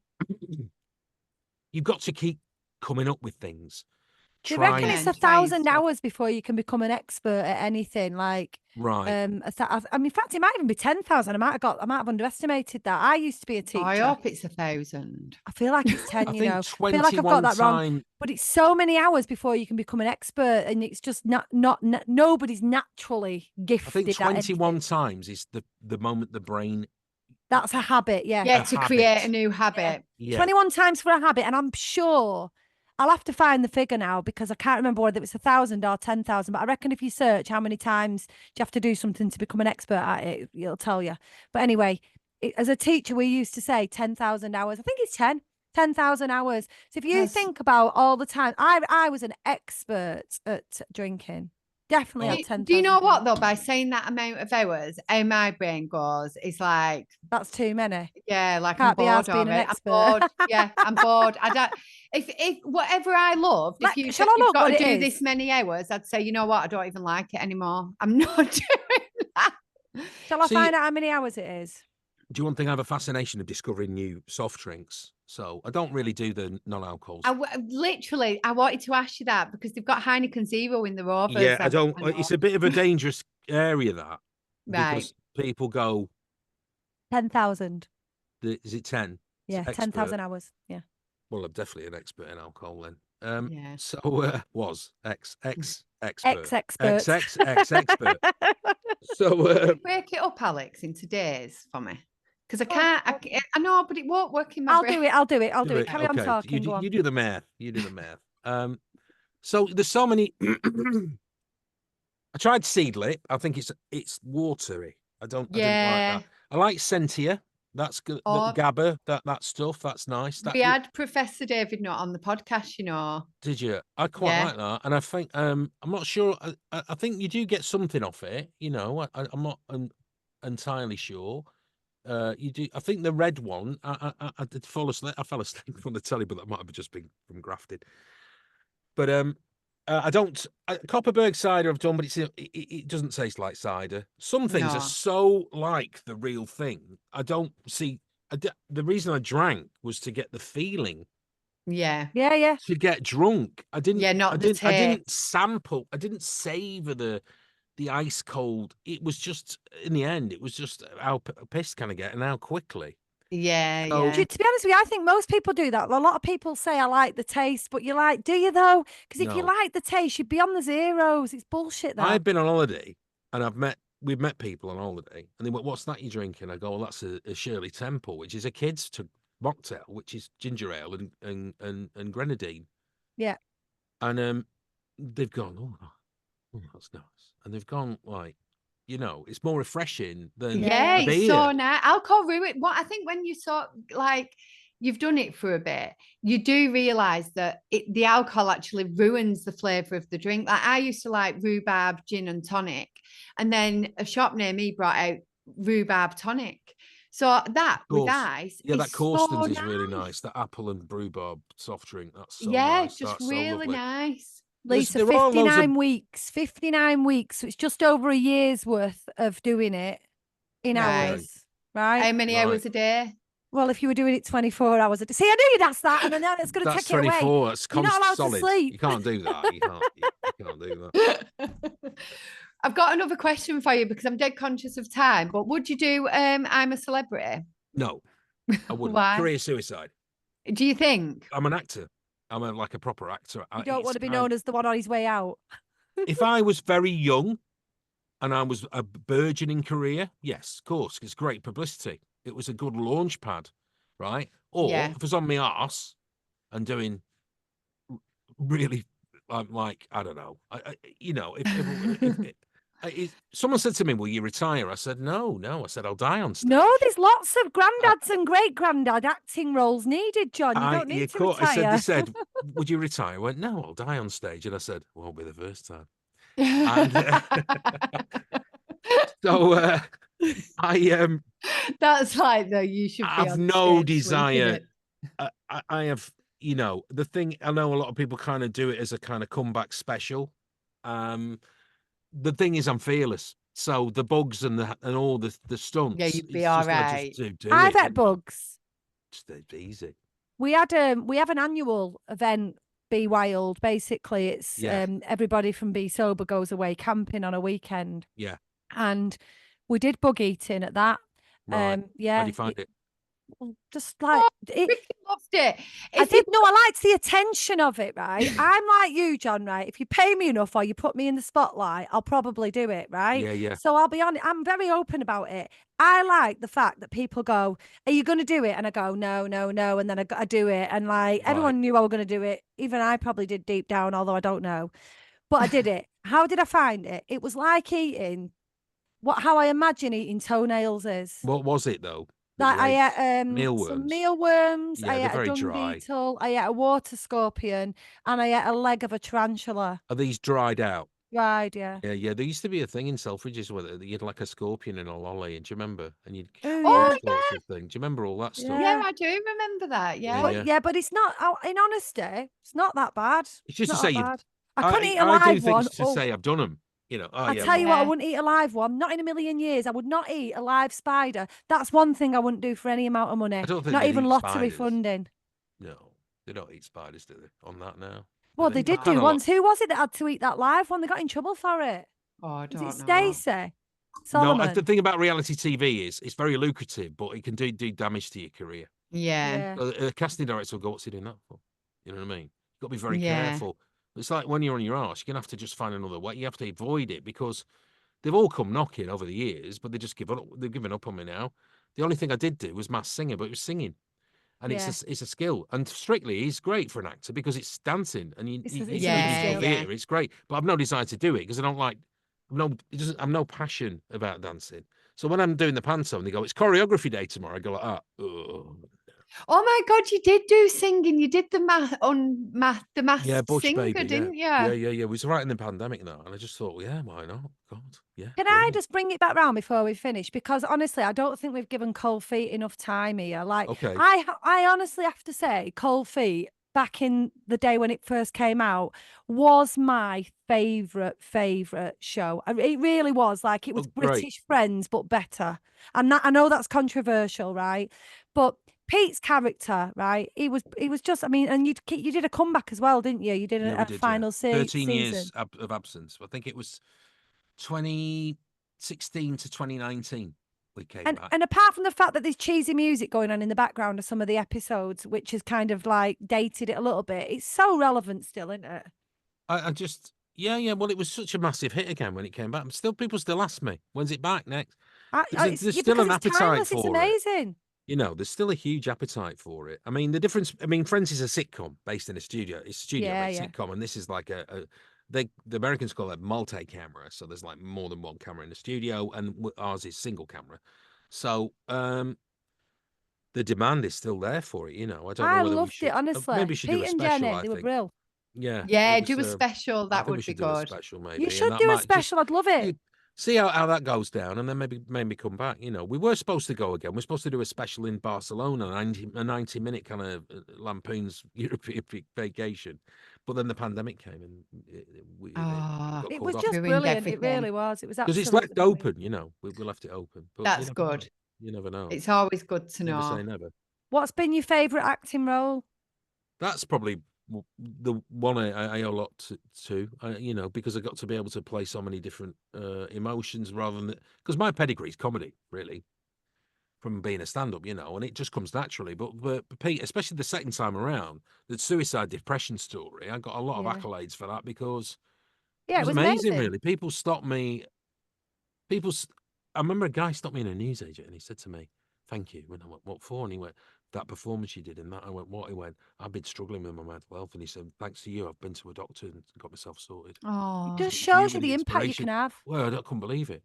you've got to keep coming up with things. Do you reckon Yeah, it's and 1,000 stuff. hours before you can become an expert at anything? Like, Right. I mean, in fact, it might even be 10,000. I might have underestimated that. I used to be a teacher. I hope it's 1,000. I feel like it's 10, I you think know. I feel like I've got 21 that wrong. time. But it's so many hours before you can become an expert, and it's just nobody's naturally I gifted think at 21 anything. times is the moment the brain. That's a habit, yeah. Yeah, A to create a habit. new habit. Yeah. 21 times for a habit, and I'm sure I'll have to find the figure now because I can't remember whether it was 1,000 or 10,000. But I reckon if you search how many times do you have to do something to become an expert at it, it'll tell you. But anyway, as a teacher, we used to say 10,000 hours. I think it's 10,000 hours. So if you Yes. think about all the time, I was an expert at drinking. Definitely Oh. had 10,000. Do you know what though? By saying that amount of hours, how my brain goes, it's like, That's too many. yeah, like Can't I'm be bored arsed being of an it. I'm expert. bored. Yeah, I'm bored. I don't. If whatever I loved, if you Shall said I you've look got what to it do is? this many hours, I'd say, you know what, I don't even like it anymore. I'm not doing that. Shall I See- find out how many hours it is? Do you want to think I have a fascination of discovering new soft drinks? So I don't really do the non-alcohols. Literally, I wanted to ask you that because they've got Heineken Zero in the Rovers. Yeah, I don't. know. It's a bit of a dangerous area that Right. because people go, 10,000. is it 10? Yeah, Expert. 10,000 hours. Yeah. Well, I'm definitely an expert in alcohol then. Yeah. So was expert. Ex-expert. Expert. So Break it up, Alex, into days for me. Because I Oh, can't, okay. I know, but it won't work in my I'll brain. do it. I'll do it. Carry on okay. talking. Go on. You do the math. You do the math. So there's so many. I tried seedlit. I think it's watery. I didn't like Yeah. that. I like Sentia. That's good. Oh. GABA, that stuff. That's nice. We had Professor David Nutt on the podcast, you know. Did you? I quite Yeah. like that, and I think I'm not sure. I think you do get something off it. You know, I'm not entirely sure. You do. I think the red one. I did fall asleep. I fell asleep from the telly, but that might have just been from grafting. But I don't. Copperberg cider I've done, but it doesn't taste like cider. Some things No. are so like the real thing. I don't see. The reason I drank was to get the feeling. Yeah. Yeah, yeah. To get drunk. I didn't. Yeah, not I the didn't. I didn't taste. sample. I didn't savor the ice cold. It was just in the end. It was just how pissed can I get and how quickly. Yeah, So- yeah. To be honest with you, I think most people do that. A lot of people say, I like the taste, but you're like, do you though? Because if you No. like the taste, you'd be on the zeros. It's bullshit, that. I've been on holiday and we've met people on holiday and they went, "What's that you're drinking?" I go, "Well, that's a Shirley Temple, which is a kids' mocktail, which is ginger ale and grenadine." Yeah. And they've gone, "Oh, that's nice," and they've gone like, you know, it's more refreshing than Yeah, a it's so beer. nice. Alcohol ruin. What I think when you sort like you've done it for a bit, you do realize that the alcohol actually ruins the flavor of the drink. Like I used to like rhubarb gin and tonic, and then a shop near me brought out rhubarb tonic. So that with Course. ice, Yeah, that is so Corstons is really nice. That apple and rhubarb soft drink, that's so Yeah, nice. just That's so really lovely. nice. Lisa, there are loads of- 59 weeks. 59 weeks. So it's just over a year's worth of doing it in Right. hours. Right? How many Right. hours a day? Well, if you were doing it 24 hours a day. See, I knew you'd ask that, and then it's going to That's take it away. 24. That's You're not allowed to solid. sleep. You can't do that. You can't do that. I've got another question for you because I'm dead conscious of time. But would you do I'm a Celebrity? No, I wouldn't. Why? Career suicide. Do you think? I'm an actor. I'm like a proper actor. You don't want to be known as the one on his way out. If I was very young and I was a burgeoning career, yes, of course, it's great publicity. It was a good launch pad, right? Or Yeah. if I was on my arse and doing really like I don't know, if someone said to me, "Will you retire?" I said, "No." I said, "I'll die on stage." No, there's lots of granddads and great granddad acting roles needed, John. You don't need to retire. They said, "Would you retire?" I went, "No, I'll die on stage." And I said, "Won't be the first time." And so That's like the you should be I've on no stage sweeping desire. it. I have, you know, the thing, I know a lot of people kind of do it as a kind of comeback special. The thing is, I'm fearless. So the bugs and all the Yeah, stunts, you'd be it's all just I just right. do I've it. had bugs. It's easy. We have an annual event, Be Wild. Basically, it's Yeah. everybody from Be Sober goes away camping on a weekend. Yeah. And we did bug eating at that. Right. How do Yeah, you find it? just like Oh, it. freaking loved it. I If did know I liked the attention of it, right? I'm like you, John, right? If you pay me enough or you put me in the spotlight, I'll probably do it, right? Yeah, yeah. So I'll be honest, I'm very open about it. I like the fact that people go, "Are you going to do it?" And I go, "No, no, no," and then I do it, and like Right. everyone knew I was going to do it. Even I probably did deep down, although I don't know. But I did it. How did I find it? It was like eating how I imagine eating toenails is. What was it though? That Like you I ate? ate some Mealworms. mealworms, I Yeah, they're ate a very dung dry. beetle, I ate a water scorpion, and I ate a leg of a tarantula. Are these dried out? Right, yeah. Yeah, yeah. There used to be a thing in Selfridges where you had like a scorpion in a lolly. Do you remember? And you'd Oh, all yeah. sorts of things. Do you remember all that stuff? Yeah. Yeah, I do remember that. Yeah. But Yeah. yeah, but it's not, in honesty, it's not that bad. It's just to Not say that you. bad. I couldn't eat a I do live one. things to say I've done them. You know. Oh I yeah. tell you well, what, I Yeah. wouldn't eat a live one. Not in a million years. I would not eat a live spider. That's one thing I wouldn't do for any amount of money. I don't think Not they'd even eat lottery spiders. funding. No, they don't eat spiders, do they? On that now. Well, they did do once. Who was it that had to eat that live one? They got in trouble for it. Oh, I Was it don't know. Stacey? No, Solomon? the thing about reality TV is it's very lucrative, but it can do damage to your career. Yeah. A casting director will go, "What's he doing that for?" You know what I mean? You've got to be very Yeah. careful. It's like when you're on your arse, you're gonna have to just find another way. You have to avoid it because they've all come knocking over the years, but they just give up. They've given up on me now. The only thing I did do was mass singer, but it was singing, and Yeah. it's a skill. And Strictly is great for an actor because it's dancing, and you It's see a it in Yeah, skill. yeah. theatre. It's great, but I've no desire to do it because I don't like. I've no passion about dancing. So when I'm doing the panto and they go, "It's choreography day tomorrow," I go like, "Oh, Oh my God, you did do singing. You did the yeah, masked Bush singer, Baby, yeah. didn't you? Yeah. It was right in the pandemic though, and I just thought, yeah, why not? God, yeah. Can I brilliant. just bring it back round before we finish? Because honestly, I don't think we've given Cold Feet enough time here. Like, Okay. I honestly have to say, Cold Feet, back in the day when it first came out, was my favourite show. It really was. Like, it was Oh, great. British Friends, but better. And that, I know that's controversial, right? But Pete's character, right? He was just. I mean, and you did a comeback as well, didn't you? You did Yeah, we a did, final 13 season. years of absence. I think it was 2016 to 2019 we came back. And apart from the fact that there's cheesy music going on in the background of some of the episodes, which has kind of like dated it a little bit, it's so relevant still, isn't it? I just, yeah. Well, it was such a massive hit again when it came back. People still ask me, "When's it back next?" There's still because an it's appetite timeless, it's for it. amazing. You know, there's still a huge appetite for it. I mean, the difference. I mean, Friends is a sitcom based in a studio. It's a studio-made sitcom, and this is like the Americans call it multi-camera. So there's like more than one camera in the studio, and ours is single camera. So the demand is still there for it. You know, I don't know I whether we loved should. it, honestly. Maybe we should do Pete a and special. Jenny, I they were think. brilliant. Yeah. Yeah, it do a was, special. I That think we would be should do a good. special, maybe. You and should that do a might just special. I'd love it. see how that goes down, and then maybe come back. You know, we were supposed to go again. We're supposed to do a special in Barcelona, a 90-minute kind of lampoons European vacation, but then the pandemic came and it got It called was off just Ruined brilliant. It everything. really was. It was because absolutely it's left brilliant. open. You know, we left it open. But That's good. You never know. It's always good to Never know. say never. What's been your favourite acting role? That's probably the one I owe a lot to you know, because I got to be able to play so many different emotions rather than because my pedigree is comedy, really, from being a stand-up, you know, and it just comes naturally. But Pete, especially the second time around, the suicide depression story, I got a lot of accolades for that because Yeah, it was amazing, amazing. really. People stopped me. I remember a guy stopped me in a newsagent and he said to me, "Thank you." When I went, "What for?" And he went, "That performance you did in that." I went, "What?" He went, "I've been struggling with my mental health." And he said, "Thanks to you, I've been to a doctor and got myself sorted." Oh, It just It's shows you the the impact you inspiration. can have. Well, I couldn't believe it.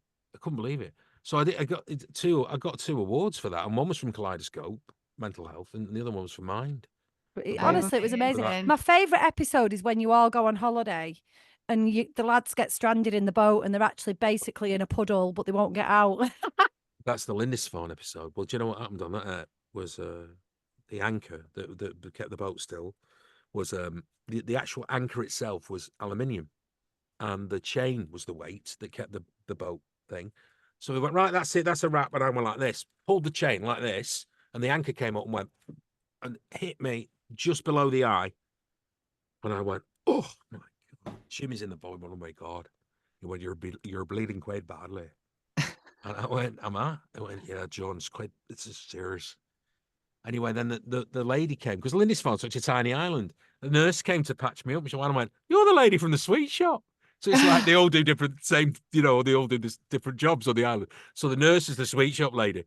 So I got two awards for that, and one was from Kaleidoscope Mental Health, and the other one was for Mind. But For both. honestly, it was amazing. amazing. My favourite episode is when you all go on holiday and the lads get stranded in the boat and they're actually basically in a puddle, but they won't get out. That's the Lindisfarne episode. Well, do you know what happened on that? Was the anchor that kept the boat still was the actual anchor itself was aluminium, and the chain was the weight that kept the boat thing. So we went, right, that's it, that's a wrap. And I went like this, pulled the chain like this, and the anchor came up and went and hit me just below the eye. And I went, oh my God. Jimmy's in the boat. Oh my God. He went, you're bleeding quite badly. And I went, am I? I went, yeah, John, it's serious. Anyway, then the lady came, because Lindisfarne's such a tiny island. The nurse came to patch me up, and I went, you're the lady from the sweet shop. So it's like they all do different, they all do this different jobs on the island. So the nurse is the sweet shop lady.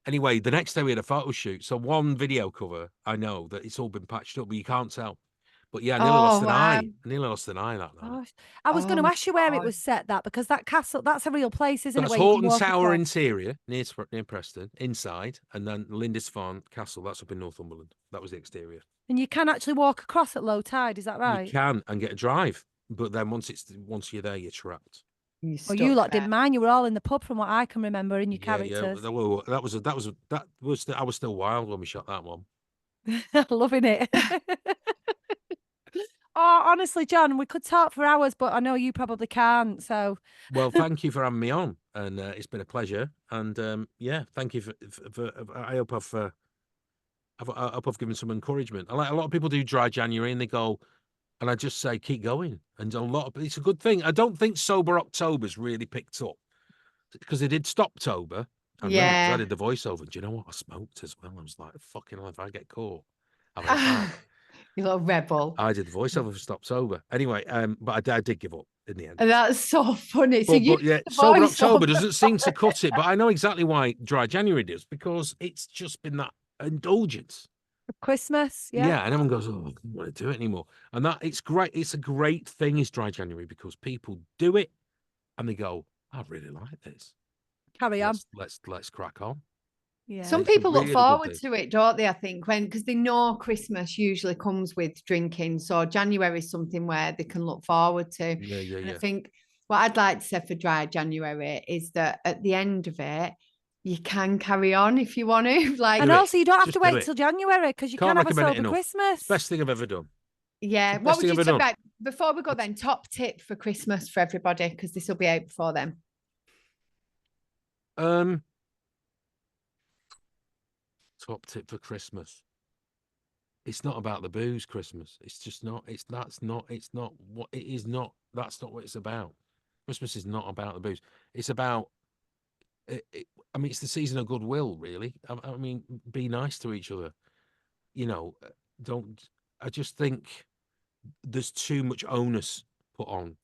Anyway, the next day we had a photo shoot. So one video cover, I know that it's all been patched up, but you can't tell. But yeah, I nearly lost an eye. I nearly lost an eye that night. Gosh. I was going to ask you where it was set, because that castle, that's a real place, isn't it? That's Where you can Horton walk Tower across? interior, near Preston, inside, and then Lindisfarne Castle, that's up in Northumberland. That was the exterior. And you can actually walk across at low tide, is that right? You can, and get a drive, but then once you're there, you're trapped. Well, you lot didn't mind. You were all in the pub, from what I can remember, in your characters. Yeah. I was still wild when we shot that one. Loving it. Oh, honestly, John, we could talk for hours, but I know you probably can't. So, well, thank you for having me on, and it's been a pleasure. And yeah, thank you for I hope I've given some encouragement. A lot of people do dry January and they go, and I just say keep going. And it's a good thing. I don't think sober October's really picked up, because they did Stoptober. I remember, 'cause I did the voiceover. Do you know what? I smoked as well. I was like, fucking hell, if I get caught, I'm out. You little rebel. I did the voiceover for Stoptober. Anyway, but I did give up in the end. And that's so funny. So yeah, sober October doesn't seem to cut it, but I know exactly why dry January does, because it's just been that indulgence. Christmas, yeah, and everyone goes, oh, I don't want to do it anymore. And it's great. It's a great thing, is dry January, because people do it and they go, I really like this. Carry on. Let's crack on. Yeah. Some people look forward to it, don't they? I think because they know Christmas usually comes with drinking, so January is something where they can look forward to. Yeah. I think what I'd like to say for dry January is that at the end of it, you can carry on if you want to. And also, you don't have to wait till January, because you can have a sober Christmas. Best thing I've ever done. Yeah. What would you say about, before we go then, top tip for Christmas for everybody, because this will be out before then? Top tip for Christmas. It's not about the booze, Christmas. It's just not. That's not what it is. That's not what it's about. Christmas is not about the booze. It's about. I mean, it's the season of goodwill, really. I mean, be nice to each other. I just think there's too much onus put on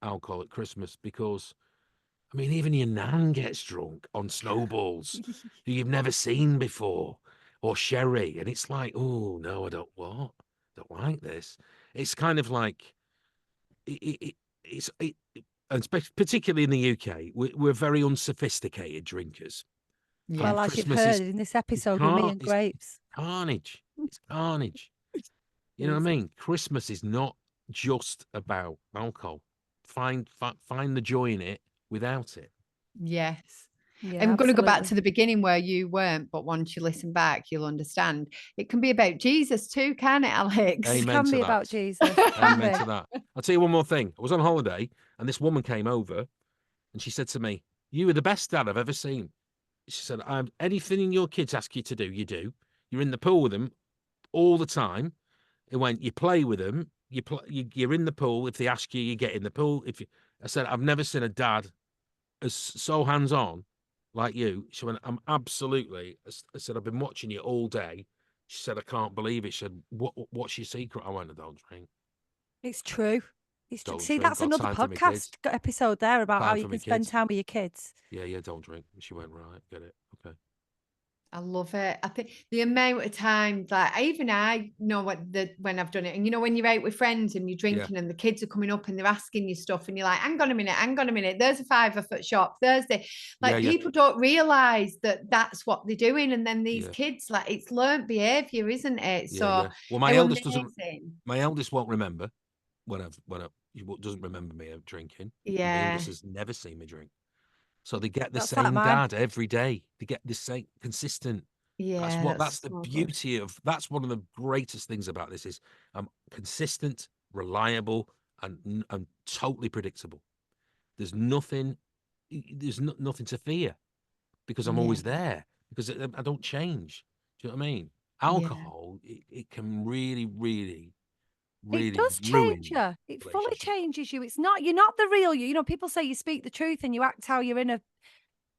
alcohol at Christmas, because, I mean, even your nan gets drunk on snowballs who you've never seen before, or sherry, and it's like, oh no, I don't like this. It's kind of like and particularly in the UK, we're very unsophisticated drinkers. Yeah. Well, as you've heard in this episode with me and grapes, carnage. It's carnage. You know what I mean? Christmas is not just about alcohol. Find the joy in it without it. Yes. Yeah, I'm going to go back to the beginning where you weren't, but once you listen back, you'll understand. It can be about Jesus too, can it, Alex? Amen. It can be about Jesus. Amen to that. I'll tell you one more thing. I was on holiday and this woman came over and she said to me, you were the best dad I've ever seen. She said, anything your kids ask you to do, you do. You're in the pool with them all the time. It went, you play with them. You're in the pool. If they ask you, you get in the pool. I said, I've never seen a dad as so hands-on like you. She went, I'm absolutely. I said, I've been watching you all day. She said, I can't believe it. She said, what's your secret? I went, I don't drink. It's true. It's true. See, that's another podcast episode there about how you can spend time with your kids. Yeah, don't drink. She went, right, get it. Okay. I love it. I think the amount of times, like I know when I've done it, and when you're out with friends and you're drinking and the kids are coming up and they're asking you stuff and you're like, hang on a minute, there's a £5 foot shop Thursday. People don't realise that that's what they're doing, and then these kids, like, it's learnt behaviour, isn't it? Well, my eldest won't remember when he doesn't remember me drinking. Yeah, my eldest has never seen me drink. So they get the That's like same mine. dad every day. They get the same consistent. Yeah, That's the so good. beauty of, that's one of the greatest things about this is consistent, reliable, and totally predictable. There's nothing to fear because I'm always Yeah. there, because I don't change. Do you know what I mean? Yeah. Alcohol, it can really, really, It really does ruin change you. It fully relationships. changes you. You're not the real you. You know, people say you speak the truth and you act how your inner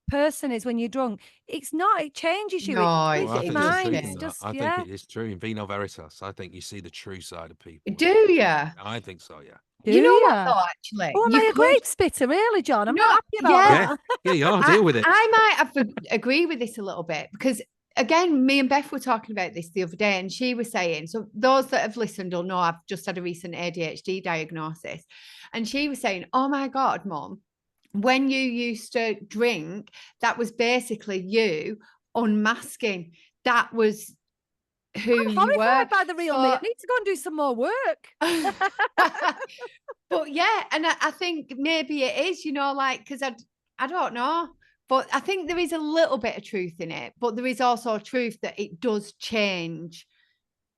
person is when you're drunk. It's not. It changes you. It No, Well, tweaks I your think there's does truth mind. in It's change. that. just, I think yeah. it is true. In Vino Veritas, I think you see the true side of people. Do you? I think so, yeah. Do You know what ya? though, actually? Oh, am You I a could. grape spitter, really, John? I'm No, not happy about yeah. that. Yeah, you are. Deal with it. I might have to agree with this a little bit because, again, me and Beth were talking about this the other day, and she was saying, so those that have listened will know I've just had a recent ADHD diagnosis, and she was saying, "Oh my God, Mum, when you used to drink, that was basically you unmasking. That was who I'm you were." horrified by the real me. I need to go and do some more work. But yeah, and I think maybe it is, like, because I don't know, but I think there is a little bit of truth in it, but there is also truth that it does change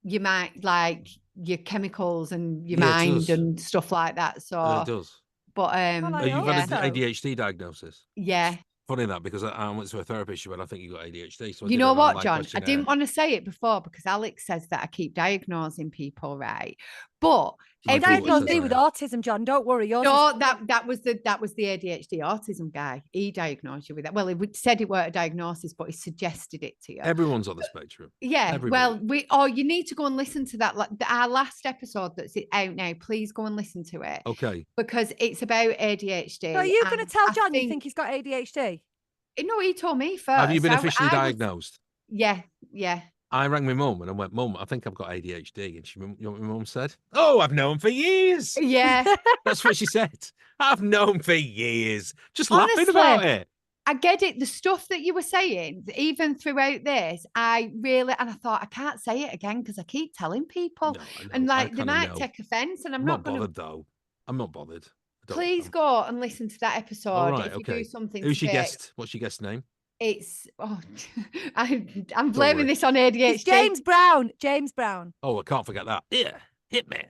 your mind, like your chemicals and your Yeah, it mind does. and stuff like that. It So, does. but Well, I You've hope had yeah, an so. ADHD diagnosis. yeah. Funny that, because I went to a therapist, she went, I think you got ADHD. So I You did know an what, online John? I questionnaire. didn't want to say it before because Alex says that I keep diagnosing people, right? But It's like You what he diagnosed says me I with am. autism, John. Don't worry. Yours is no, that was the ADHD autism guy. He diagnosed you with that. Well, he said it weren't a diagnosis, but he suggested it to you. Everyone's on the spectrum. Yeah. Everybody. Well, you need to go and listen to that. Like our last episode that's out now. Please go and listen to it Okay. because it's about ADHD. So are you going to and tell I John you think- think he's got ADHD? No, he told me first. Have you been I officially was- diagnosed? Yeah. I rang my mum and I went, Mum, I think I've got ADHD. And you know what my mum said? Oh, I've known for years. Yeah. That's what she said. I've known for years. Just laughing Honestly, about it. I get it. The stuff that you were saying, even throughout this, I thought I can't say it again because I keep telling people, No, I know. and I like they kinda might know. take offense, and I'm I'm not not going to. bothered though. I'm not bothered. Please go and listen to that episode. All right, if you okay. do something, Who's your today. guest? What's your guest name? It's I'm worry. blaming this on ADHD. It's James Brown. James Brown. Oh, I can't forget that. Yeah, hit me.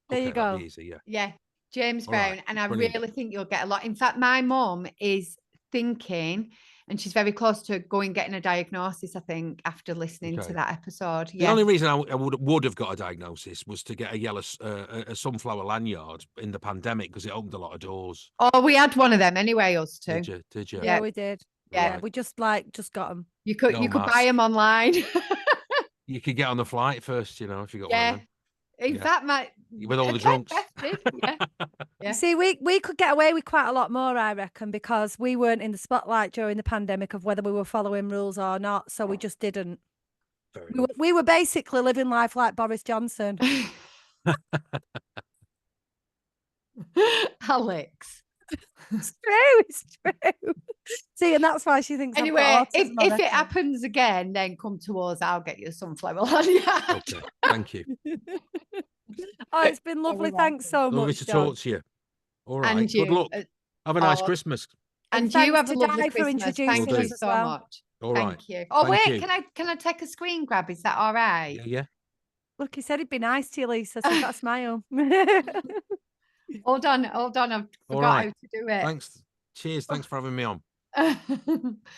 There you Okay, that'll go. be easy, yeah. Yeah, James All right, Brown, and I brilliant. really think you'll get a lot. In fact, my mum is thinking, and she's very close to going getting a diagnosis. I think after listening to Okay. that episode. The Yeah. only reason I would have got a diagnosis was to get a sunflower lanyard in the pandemic because it opened a lot of doors. Oh, we had one of them anyway, us too. Did you? Yeah, Yeah. we did. Yeah. Yeah, we just got them. You could No you could buy mask. them online. You could get on the flight first, if you got one Yeah. of them. In Yeah. fact, my With all the Beth drunks. did, yeah. Yeah. You see, we could get away with quite a lot more, I reckon, because we weren't in the spotlight during the pandemic of whether we were following rules or not. So we just didn't. Fair We we were basically living life like Boris Johnson. Alex. It's true. It's true. See, and that's why she thinks I've Anyway, got if autism, I it reckon. happens again, then come to us. I'll get you a sunflower lanyard. Okay, thank you. Oh, it's been lovely. Thanks so Lovely much, to John. talk to you. All right, And good you, luck. Have a nice oh, Christmas. And And you thanks have a to lovely Di for Christmas. introducing Thank you us as so well. much. All right. Thank you. Oh, Thank wait, you. can I take a screen grab? Is that all right? Yeah. Look, he said he'd be nice to you, Lisa, so you've got a smile. Hold on. I All forgot right. how to do it. Thanks. Cheers. Thanks for having me on. Good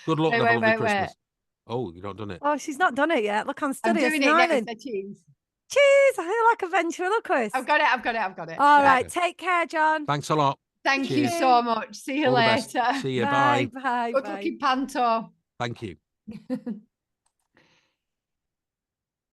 Good luck. Wait, and have a wait, lovely wait, Christmas. Oh, you not done it. Oh, she's not done it yet. Look, I'm I'm still here doing it now. smiling. So cheese. Cheers. I feel like a ventriloquist. I've got it. All Yeah. right. Take care, John. Thanks a lot. Thank you Cheers. so much. See you All the best. later. See you. Bye. Bye. Bye. Good Bye. looking panto. Thank you.